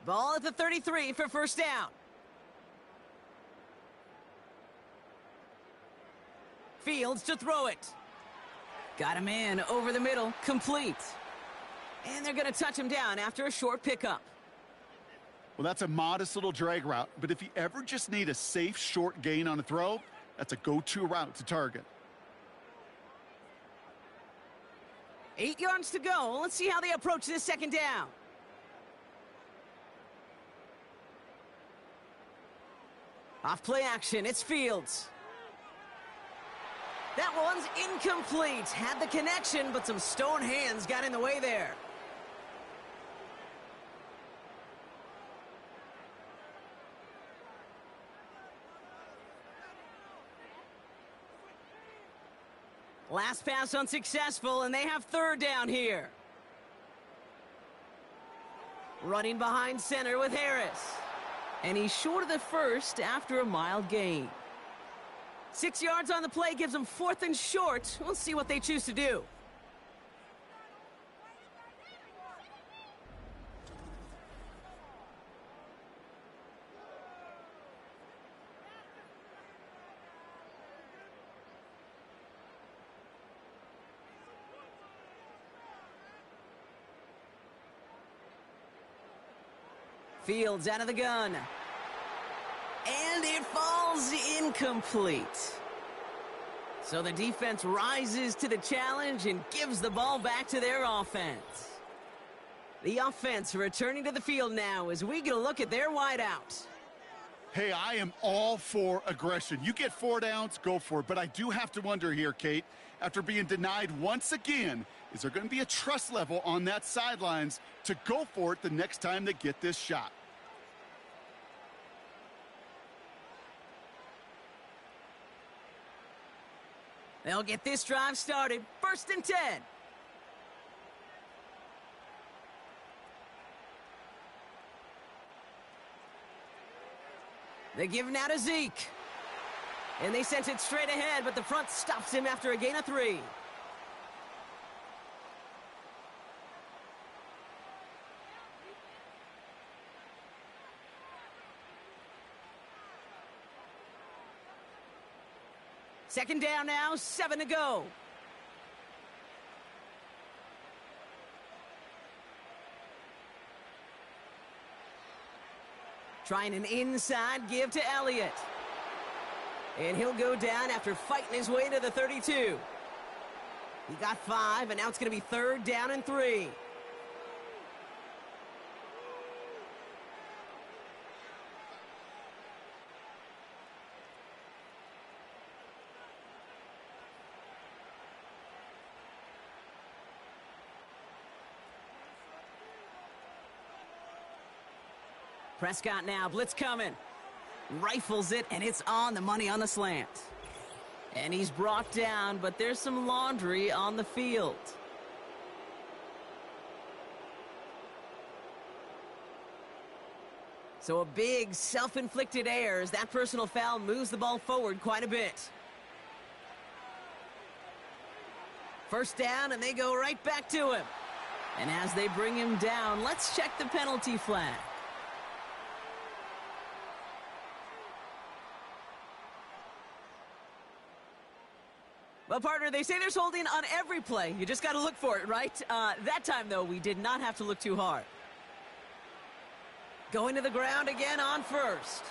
Ball at the 33 for first down. Fields to throw it. Got him in over the middle, complete. And they're going to touch him down after a short pickup. Well, that's a modest little drag route, but if you ever just need a safe short gain on a throw, that's a go-to route to target. 8 yards to go. Let's see how they approach this second down. Off play action, it's Fields. That one's incomplete. Had the connection, but some stone hands got in the way there. Last pass unsuccessful, and they have third down here. Running behind center with Harris. And he's short of the first after a mild gain. 6 yards on the play gives them 4th and short. We'll see what they choose to do. Fields out of the gun. And it falls incomplete. So the defense rises to the challenge and gives the ball back to their offense. The offense returning to the field now as we get a look at their wideout. Hey, I am all for aggression. You get 4 downs, go for it. But I do have to wonder here, Kate, after being denied once again, is there going to be a trust level on that sidelines to go for it the next time they get this shot? They'll get this drive started. 1st and 10. They give now to Zeke. And they sent it straight ahead, but the front stops him after a gain of 3. Second down now, 7 to go. Trying an inside give to Elliott. And he'll go down after fighting his way to the 32. He got 5, and now it's going to be 3rd down and 3. Prescott now, blitz coming. Rifles it, and it's on the money on the slant. And he's brought down, but there's some laundry on the field. So a big self-inflicted error as that personal foul moves the ball forward quite a bit. First down, and they go right back to him. And as they bring him down, let's check the penalty flag. Well, partner, they say there's holding on every play. You just got to look for it, right? That time, though, we did not have to look too hard. Going to the ground again on first.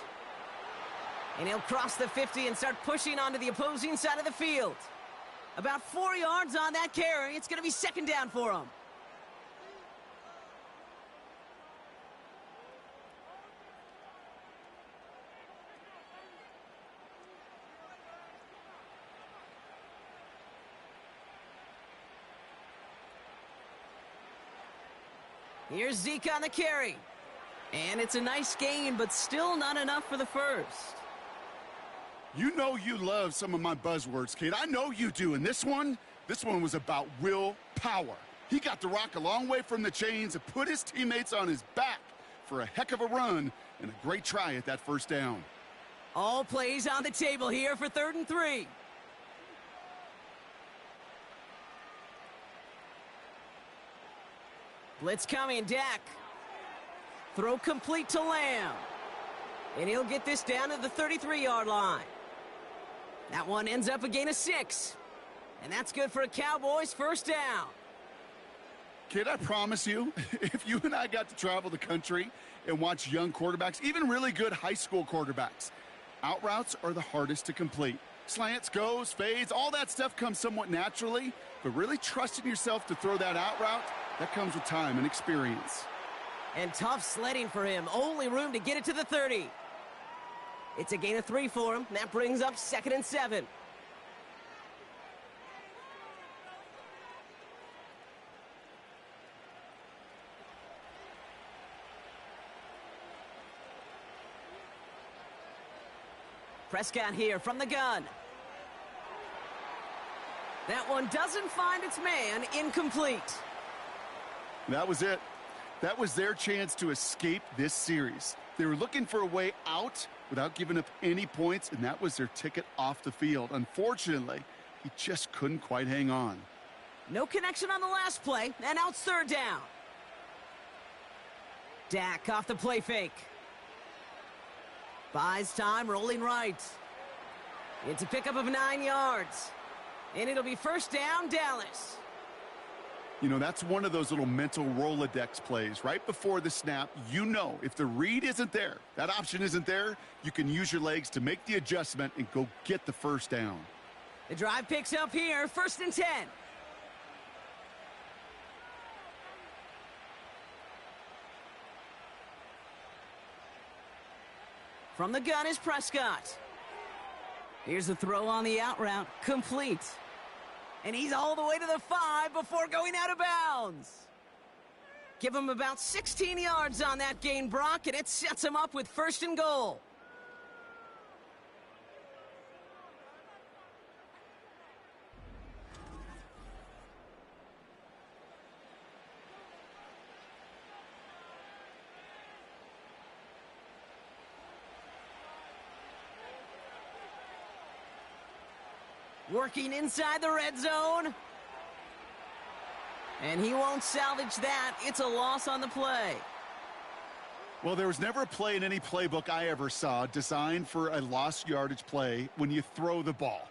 And he'll cross the 50 and start pushing onto the opposing side of the field. About 4 yards on that carry. It's going to be second down for him. Here's Zeke on the carry. And it's a nice gain, but still not enough for the first. You know you love some of my buzzwords, kid. I know you do. And this one was about will power. He got the rock a long way from the chains and put his teammates on his back for a heck of a run and a great try at that first down. All plays on the table here for 3rd and 3. Blitz coming, Dak. Throw complete to Lamb. And he'll get this down to the 33-yard line. That one ends up a gain of 6. And that's good for a Cowboys first down. Kid, I promise you, if you and I got to travel the country and watch young quarterbacks, even really good high school quarterbacks, out routes are the hardest to complete. Slants, goes, fades, all that stuff comes somewhat naturally, but really trusting yourself to throw that out route, that comes with time and experience. And tough sledding for him. Only room to get it to the 30. It's a gain of 3 for him. That brings up 2nd and 7. Prescott here from the gun. That one doesn't find its man. Incomplete. That was it. That was their chance to escape this series. They were looking for a way out without giving up any points, and that was their ticket off the field. Unfortunately, he just couldn't quite hang on. No connection on the last play, and now it's 3rd down. Dak off the play fake. Buys time, rolling right. It's a pickup of 9 yards. And it'll be first down, Dallas. You know, that's one of those little mental Rolodex plays. Right before the snap, you know if the read isn't there, that option isn't there, you can use your legs to make the adjustment and go get the first down. The drive picks up here, 1st and 10. From the gun is Prescott. Here's the throw on the out route, complete. And he's all the way to the 5 before going out of bounds. Give him about 16 yards on that gain, Brock, and it sets him up with 1st and goal. Working inside the red zone. And he won't salvage that. It's a loss on the play. Well, there was never a play in any playbook I ever saw designed for a lost yardage play when you throw the ball.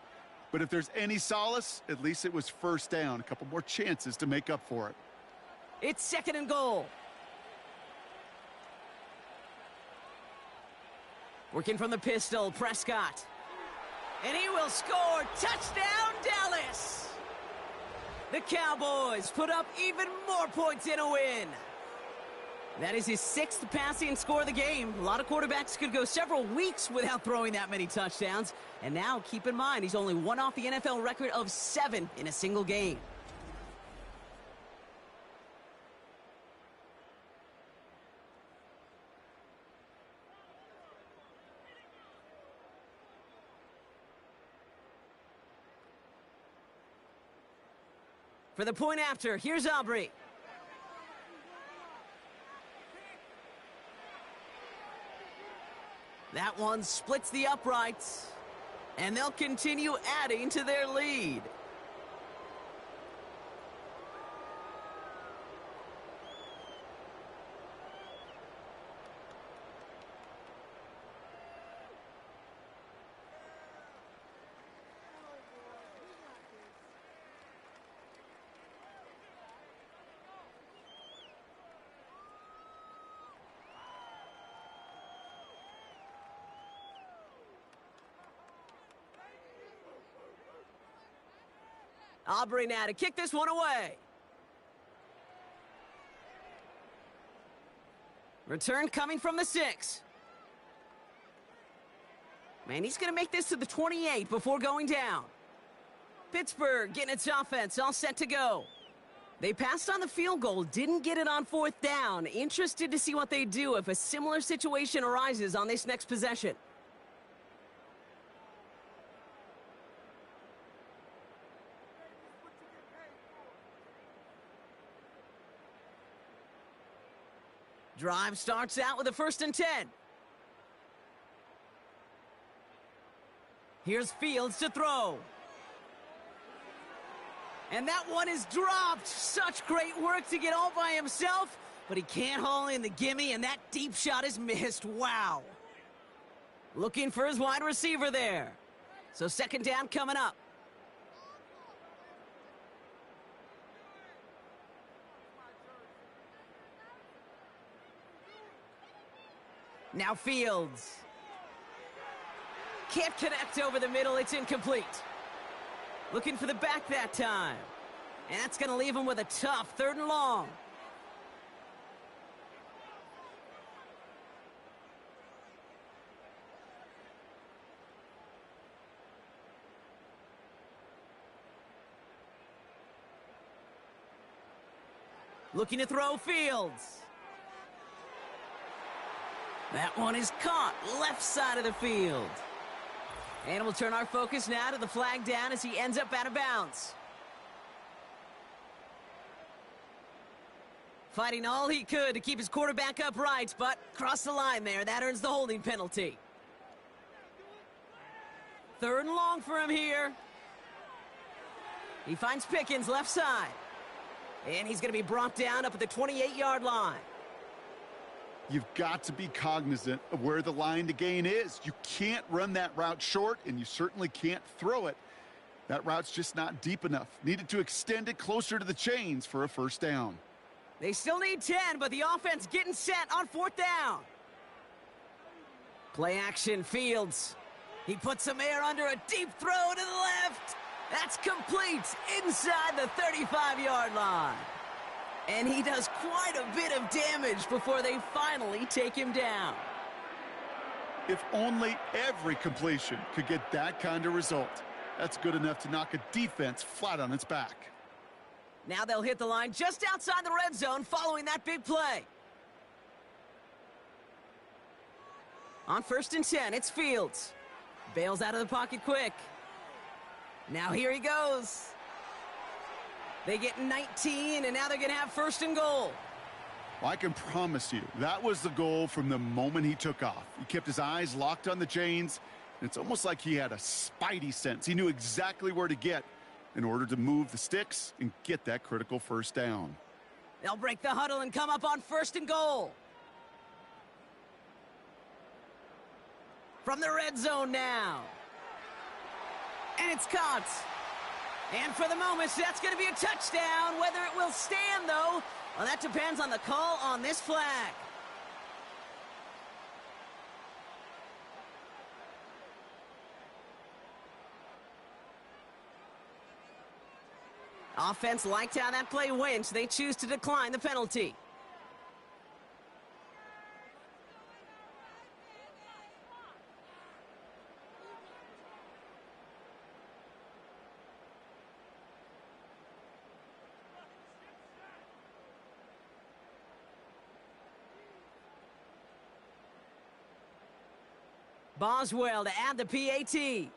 But if there's any solace, at least it was first down. A couple more chances to make up for it. It's 2nd and goal. Working from the pistol, Prescott. And he will score. Touchdown, Dallas! The Cowboys put up even more points in a win. That is his 6th passing score of the game. A lot of quarterbacks could go several weeks without throwing that many touchdowns. And now, keep in mind, he's only one off the NFL record of 7 in a single game. For the point after, here's Aubrey. That one splits the uprights, and they'll continue adding to their lead. Aubrey now to kick this one away. Return coming from the 6. Man, he's going to make this to the 28 before going down. Pittsburgh getting its offense all set to go. They passed on the field goal, didn't get it on 4th down. Interested to see what they do if a similar situation arises on this next possession. Drive starts out with a 1st and 10. Here's Fields to throw. And that one is dropped. Such great work to get all by himself, but he can't haul in the gimme, and that deep shot is missed. Wow. Looking for his wide receiver there. So 2nd down coming up. Now Fields. Can't connect over the middle. It's incomplete. Looking for the back that time. And that's going to leave him with a tough 3rd and long. Looking to throw Fields. That one is caught left side of the field. And we'll turn our focus now to the flag down as he ends up out of bounds. Fighting all he could to keep his quarterback upright, but crossed the line there. That earns the holding penalty. 3rd and long for him here. He finds Pickens left side. And he's going to be brought down up at the 28-yard line. You've got to be cognizant of where the line to gain is. You can't run that route short, and you certainly can't throw it. That route's just not deep enough. Needed to extend it closer to the chains for a 1st down. They still need 10, but the offense getting set on 4th down. Play action, Fields. He puts some air under a deep throw to the left. That's complete inside the 35-yard line. And he does quite a bit of damage before they finally take him down. If only every completion could get that kind of result. That's good enough to knock a defense flat on its back. Now they'll hit the line just outside the red zone following that big play. On 1st and 10, it's Fields. Bails out of the pocket quick. Now here he goes. They get 19, and now they're going to have 1st and goal. Well, I can promise you, that was the goal from the moment he took off. He kept his eyes locked on the chains, and it's almost like he had a spidey sense. He knew exactly where to get in order to move the sticks and get that critical 1st down. They'll break the huddle and come up on 1st and goal. From the red zone now. And it's caught. And for the moment, that's going to be a touchdown. Whether it will stand, though, well, that depends on the call on this flag. Offense liked how that play went, so they choose to decline the penalty. Boswell to add the PAT.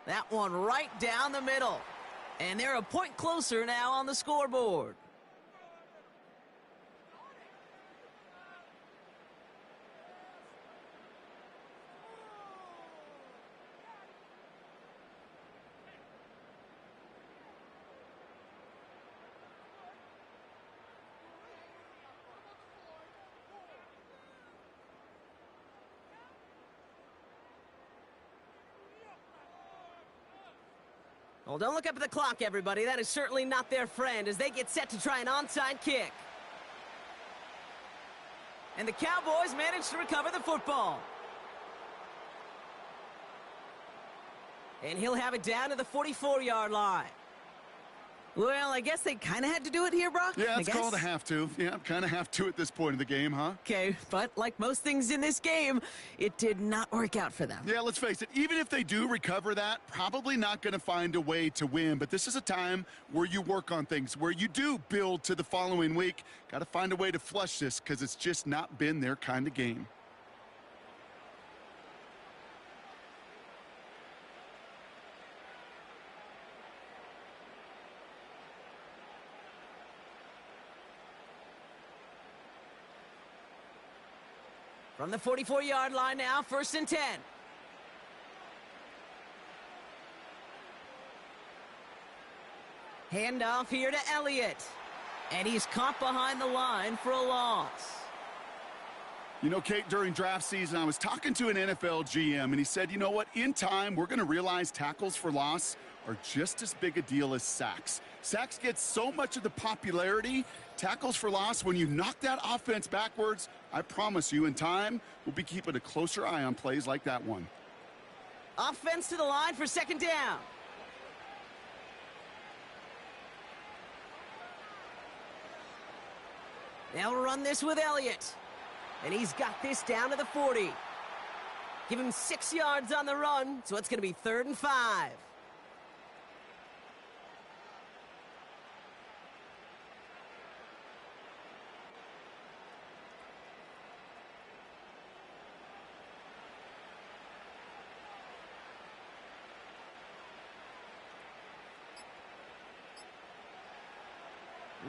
That one right down the middle. And they're a point closer now on the scoreboard. Well, don't look up at the clock, everybody. That is certainly not their friend as they get set to try an onside kick. And the Cowboys manage to recover the football. And he'll have it down to the 44-yard line. Well, I guess they kind of had to do it here, Brock. Yeah, it's called a have to. Yeah, kind of have to at this point in the game, huh? Okay, but like most things in this game, it did not work out for them. Yeah, let's face it, even if they do recover that, probably not going to find a way to win. But this is a time where you work on things, where you do build to the following week. Got to find a way to flush this because it's just not been their kind of game. From the 44-yard line now, 1st and 10. Handoff here to Elliott. And he's caught behind the line for a loss. You know, Kate, during draft season, I was talking to an NFL GM, and he said, you know what, in time, we're going to realize tackles for loss are just as big a deal as sacks. Sacks get so much of the popularity. Tackles for loss, when you knock that offense backwards, I promise you, in time, we'll be keeping a closer eye on plays like that one. Offense to the line for 2nd down. They'll run this with Elliott. And he's got this down to the 40. Give him 6 yards on the run, so it's going to be 3rd and 5.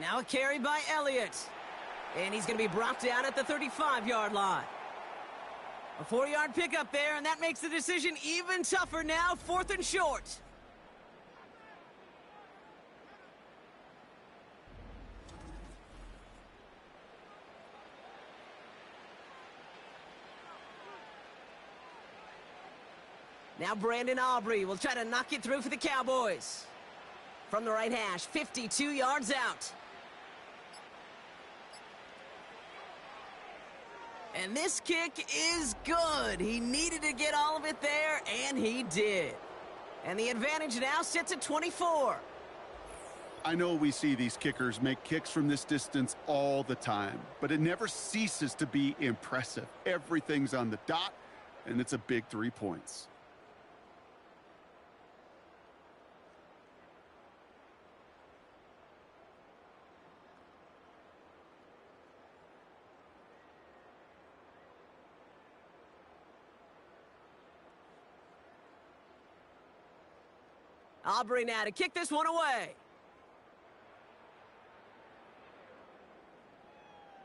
Now a carry by Elliott. And he's going to be brought down at the 35-yard line. A 4-yard pickup there, and that makes the decision even tougher now, 4th and short. Now Brandon Aubrey will try to knock it through for the Cowboys. From the right hash, 52 yards out. And this kick is good. He needed to get all of it there, and he did. And the advantage now sits at 24. I know we see these kickers make kicks from this distance all the time, but it never ceases to be impressive. Everything's on the dot, and it's a big 3 points. Aubrey now to kick this one away.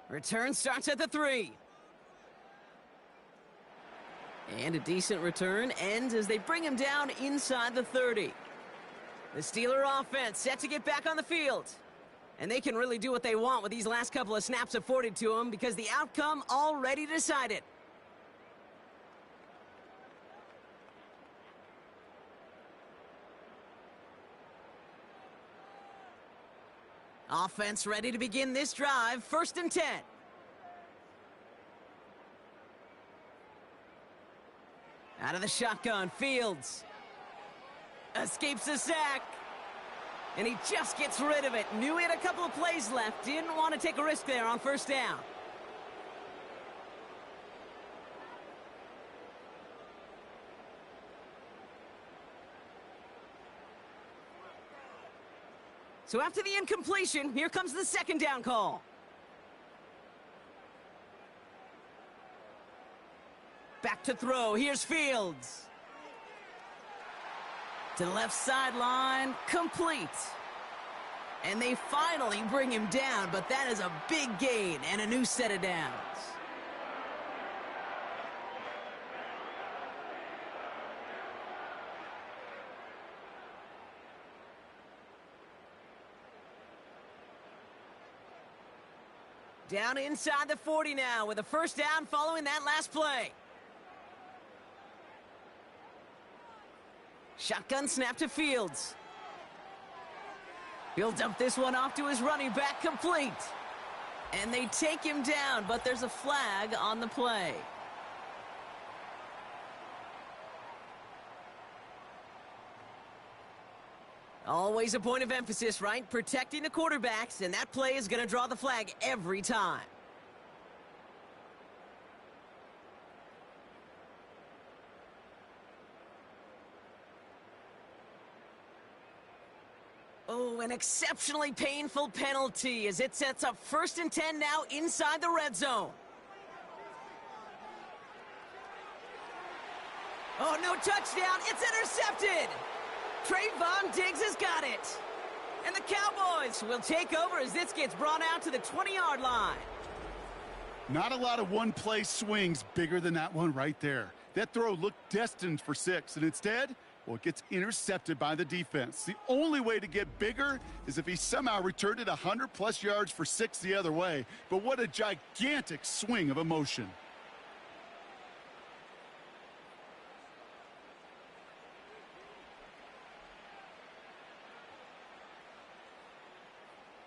Return starts at the 3. And a decent return ends as they bring him down inside the 30. The Steeler offense set to get back on the field. And they can really do what they want with these last couple of snaps afforded to them because the outcome already decided. Offense ready to begin this drive. 1st and 10. Out of the shotgun, Fields. Escapes the sack. And he just gets rid of it. Knew he had a couple of plays left. Didn't want to take a risk there on 1st down. So after the incompletion, here comes the 2nd down call. Back to throw. Here's Fields. To the left sideline, complete. And they finally bring him down, but that is a big gain and a new set of downs. Down inside the 40 now with a 1st down following that last play. Shotgun snap to Fields. He'll dump this one off to his running back, complete. And they take him down, but there's a flag on the play. Always a point of emphasis, right? Protecting the quarterbacks, and that play is going to draw the flag every time. Oh, an exceptionally painful penalty as it sets up 1st and 10 now inside the red zone. Oh, no touchdown. It's intercepted. Trayvon Diggs has got it. And the Cowboys will take over as this gets brought out to the 20-yard line. Not a lot of one-play swings bigger than that one right there. That throw looked destined for 6, and instead, well, it gets intercepted by the defense. The only way to get bigger is if he somehow returned it 100-plus yards for 6 the other way. But what a gigantic swing of emotion.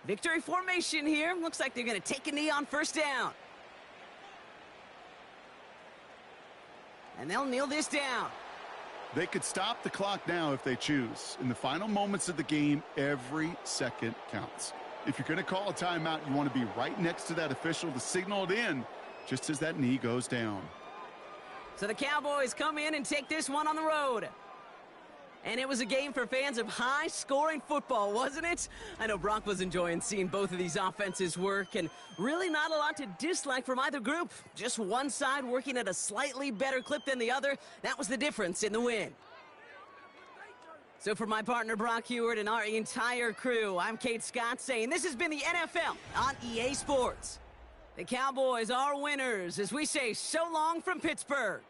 Victory formation here. Looks like they're going to take a knee on 1st down. And they'll kneel this down. They could stop the clock now if they choose. In the final moments of the game, every second counts. If you're going to call a timeout, you want to be right next to that official to signal it in just as that knee goes down. So the Cowboys come in and take this one on the road. And it was a game for fans of high-scoring football, wasn't it? I know Brock was enjoying seeing both of these offenses work, and really not a lot to dislike from either group. Just one side working at a slightly better clip than the other. That was the difference in the win. So for my partner Brock Heward and our entire crew, I'm Kate Scott saying this has been the NFL on EA Sports. The Cowboys are winners as we say so long from Pittsburgh.